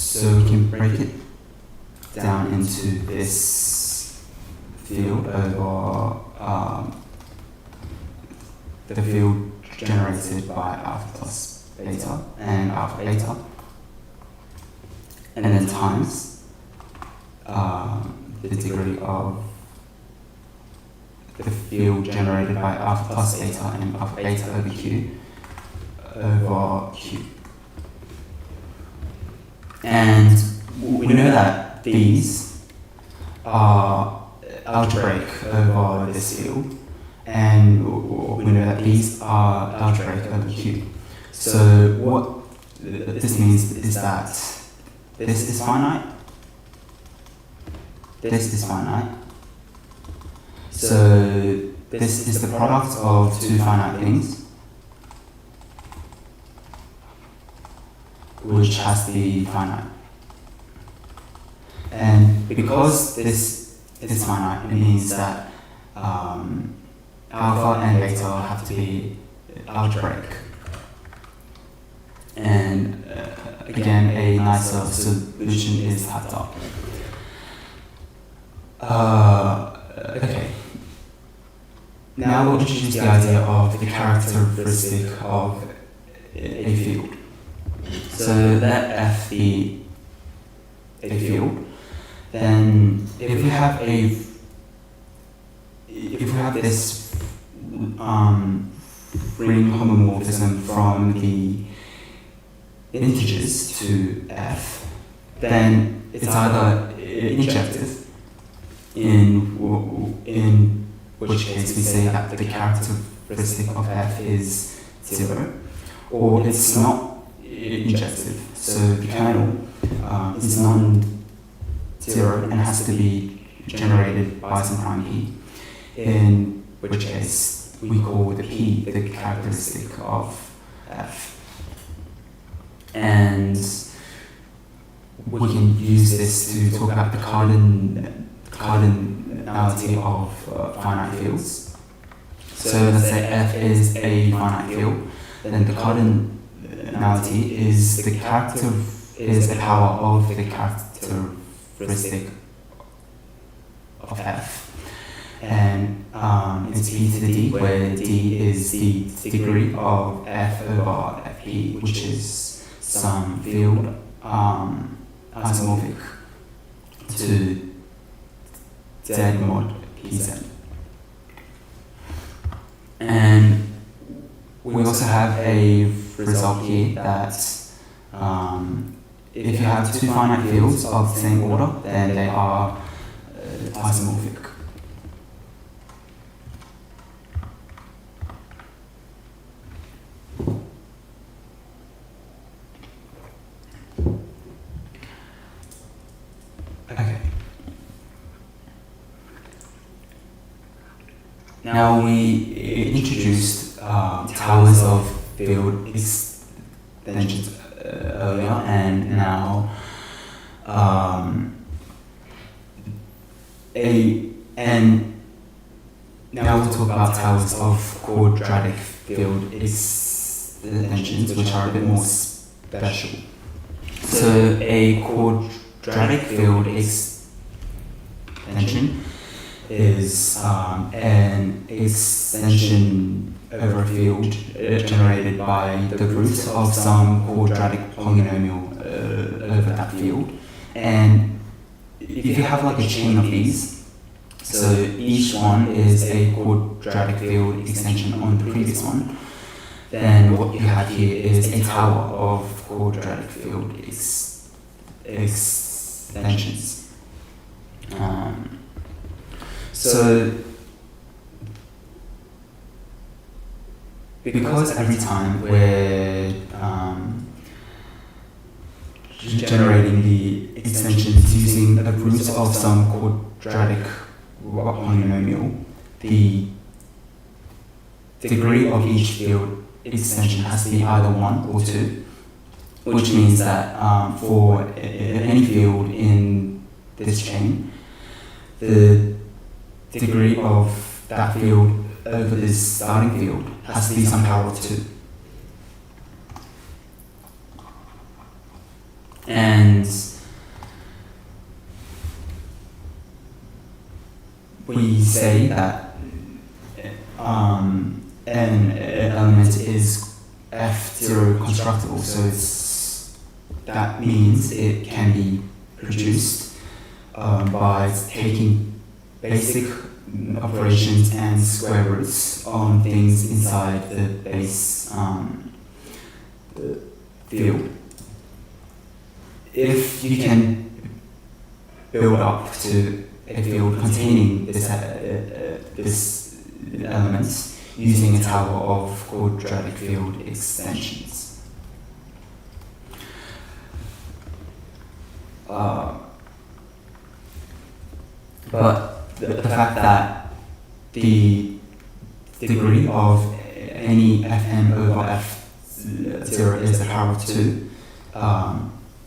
so we can break it down into this field over the field generated by alpha plus beta and alpha beta, and then times the degree of the field generated by alpha plus beta and alpha beta over Q over Q. And we know that these are algebraic over this field, and we know that these are algebraic over Q. So what this means is that this is finite, this is finite, so this is the product of two finite things, which has to be finite. And because this is finite, it means that alpha and beta have to be algebraic. And again, a nicer solution is typed up. Okay. Now we'll introduce the idea of the characteristic of a field. So let F be a field. Then if we have this ring homomorphism from the integers to F, then it's either injective, in which case we say that the characteristic of F is 0, or it's not injective, so the kernel is non-zero and has to be generated by some prime p, in which case we call the p the characteristic of F. And we can use this to talk about the cardinality of finite fields. So let's say F is a finite field, then the cardinality is the power of the characteristic of F, and it's p to the d, where d is the degree of F over Fp, which is some field isomorphic to z mod pz. And we also have a result here that if you have two finite fields of the same order, then they are isomorphic. Now we introduced towers of field extensions earlier, and now now we'll talk about towers of quadratic field extensions, which are a bit more special. So a quadratic field extension is an extension over a field generated by the root of some quadratic polynomial over that field. And if you have like a chain of these, so each one is a quadratic field extension on the previous one, then what you have here is a tower of quadratic field extensions. So, because every time we're generating the extensions using a root of some quadratic polynomial, the degree of each field extension has to be either 1 or 2, which means that for any field in this chain, the degree of that field over this starting field has to be some power of 2. And we say that an element is F0 constructible, so that means it can be produced by taking basic operations and square roots on things inside the base field. If you can build up to a field containing this element using a tower of quadratic field extensions. But the fact that the degree of any Fn over F0 is the power of 2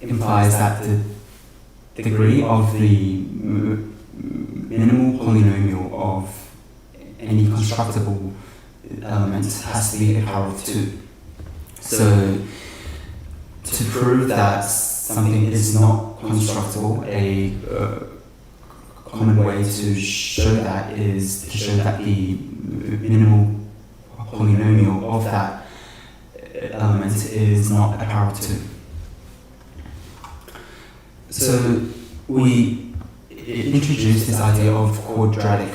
implies that the degree of the minimal polynomial of any constructible element has to be a power of 2. So to prove that something is not constructible, a common way to show that is to show that the minimal polynomial of that element is not a power of 2. So we introduced this idea of quadratic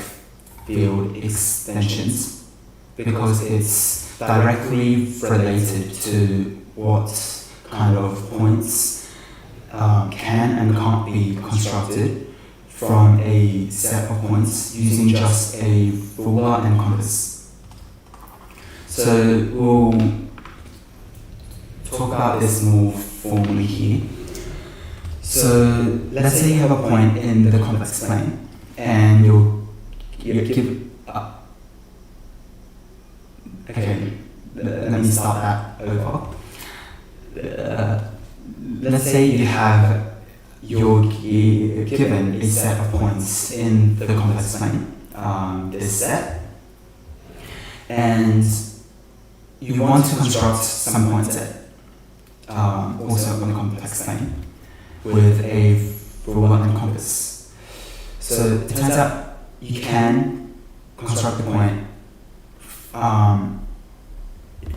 field extensions because it's directly related to what kind of points can and can't be constructed from a set of points using just a ruler and compass. So we'll talk about this more formally here. So let's say you have a point in the complex plane and you give okay, let me start that over. Let's say you're given a set of points in the complex plane, this set, and you want to construct some point set also on the complex plane with a ruler and compass. So it turns out you can construct the point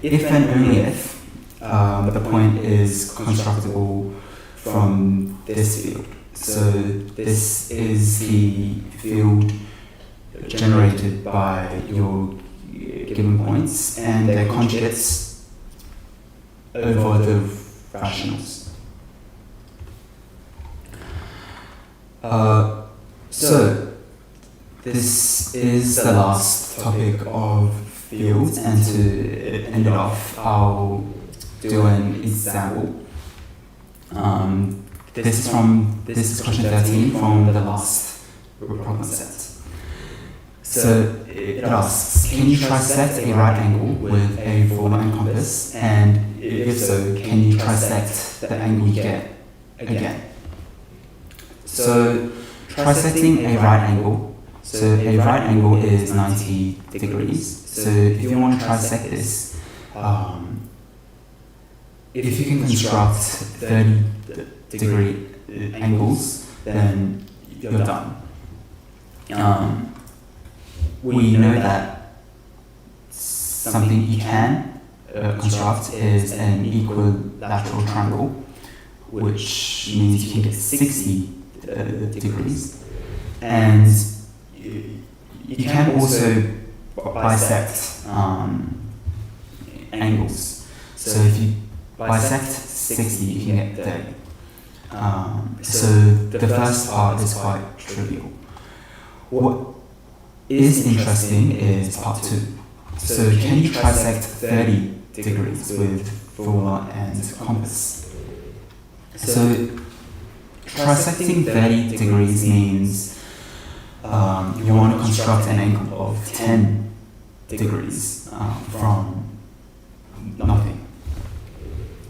if and only if the point is constructible from this field. So this is the field generated by your given points and their conjugates over the rationals. So this is the last topic of fields, and to end it off, I'll do an example. This is question 13 from the last problem set. So it asks, can you trisect a right angle with a ruler and compass? And if so, can you trisect the angle you get again? So trisecting a right angle, so a right angle is 90 degrees. So if you want to trisect this, if you can construct 30-degree angles, then you're done. We know that something you can construct is an equilateral triangle, which means you can get 60 degrees, and you can also bisect angles. So if you bisect 60, you can get 30. So the first part is quite trivial. What is interesting is part 2. So can you trisect 30 degrees with ruler and compass? So trisecting 30 degrees means you want to construct an angle of 10 degrees from nothing.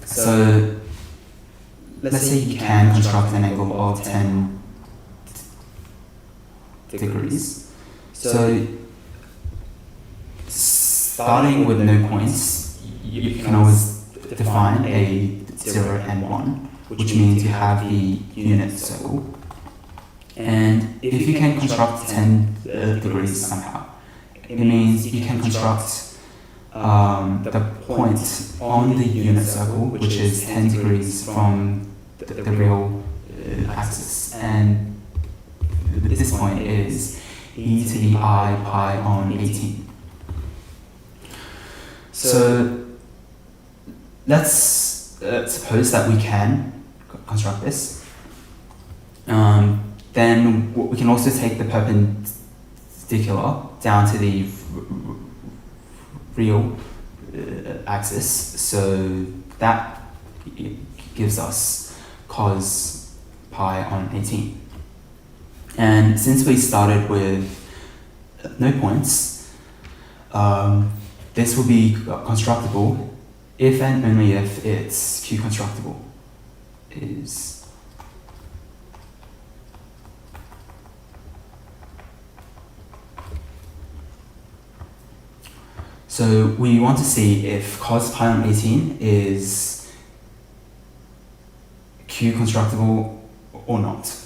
So let's say you can construct an angle of 10 degrees. So starting with no points, you can always define a 0 and 1, which means you have the unit circle. And if you can construct 10 degrees somehow, it means you can construct the point on the unit circle, which is 10 degrees from the real axis. And this point is e to the I pi on 18. So let's suppose that we can construct this. then we can also take the perpendicular down to the real axis, so that gives us cos pi on 18. And since we started with no points, this will be constructible if and only if it's Q constructible. So we want to see if cos pi on 18 is Q constructible or not.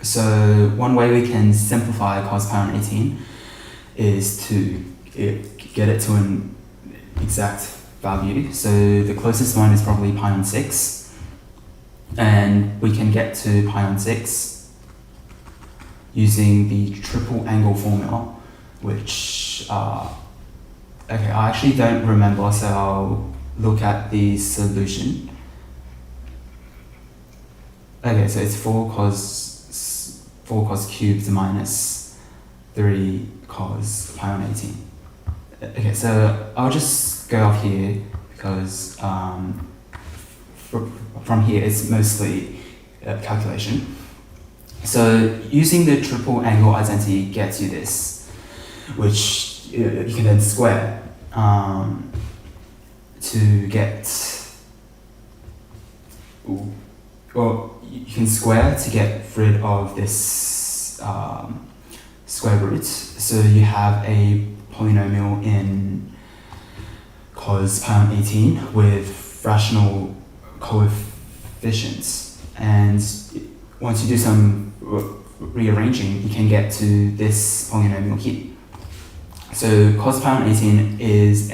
So one way we can simplify cos pi on 18 is to get it to an exact value. So the closest one is probably pi on 6, and we can get to pi on 6 using the triple angle formula, which okay, I actually don't remember, so I'll look at the solution. Okay, so it's 4 cos cubed minus 3 cos pi on 18. Okay, so I'll just go off here because from here it's mostly calculation. So using the triple angle identity gets you this, which you can then square to get, or you can square to get rid of this square root. So you have a polynomial in cos pi on 18 with rational coefficients, and once you do some rearranging, you can get to this polynomial here. So cos pi on 18 is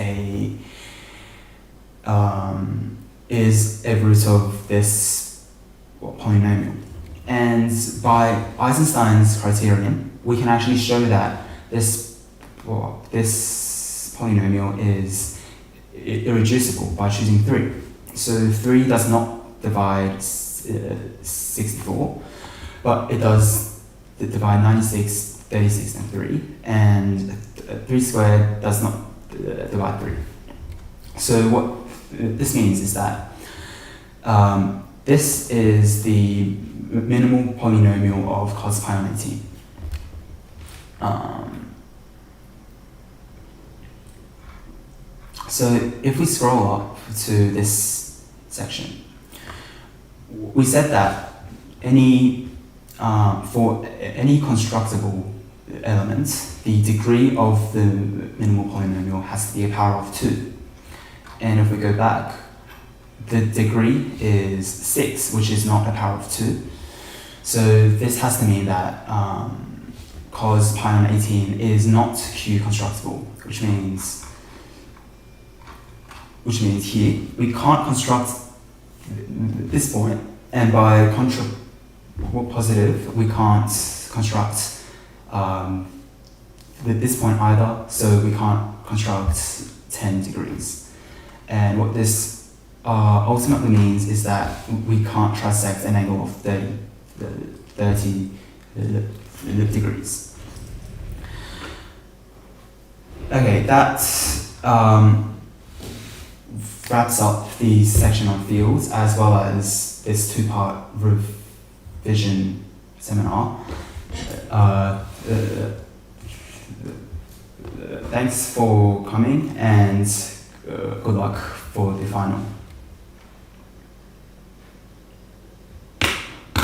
a root of this polynomial, and by Eisenstein's criterion, we can actually show that this polynomial is irreducible by choosing 3. So 3 does not divide 64, but it does divide 96, 36, and 3, and 3 squared does not divide 3. So what this means is that this is the minimal polynomial of cos pi on 18. So if we scroll up to this section, we said that for any constructible element, the degree of the minimal polynomial has to be a power of 2. And if we go back, the degree is 6, which is not a power of 2. So this has to mean that cos pi on 18 is not Q constructible, which means here we can't construct this point, and by positive we can't construct this point either, so we can't construct 10 degrees. And what this ultimately means is that we can't trisect an angle of 30 degrees. Okay, that wraps up the section on fields, as well as this 2-part revision seminar. Thanks for coming, and good luck for the final.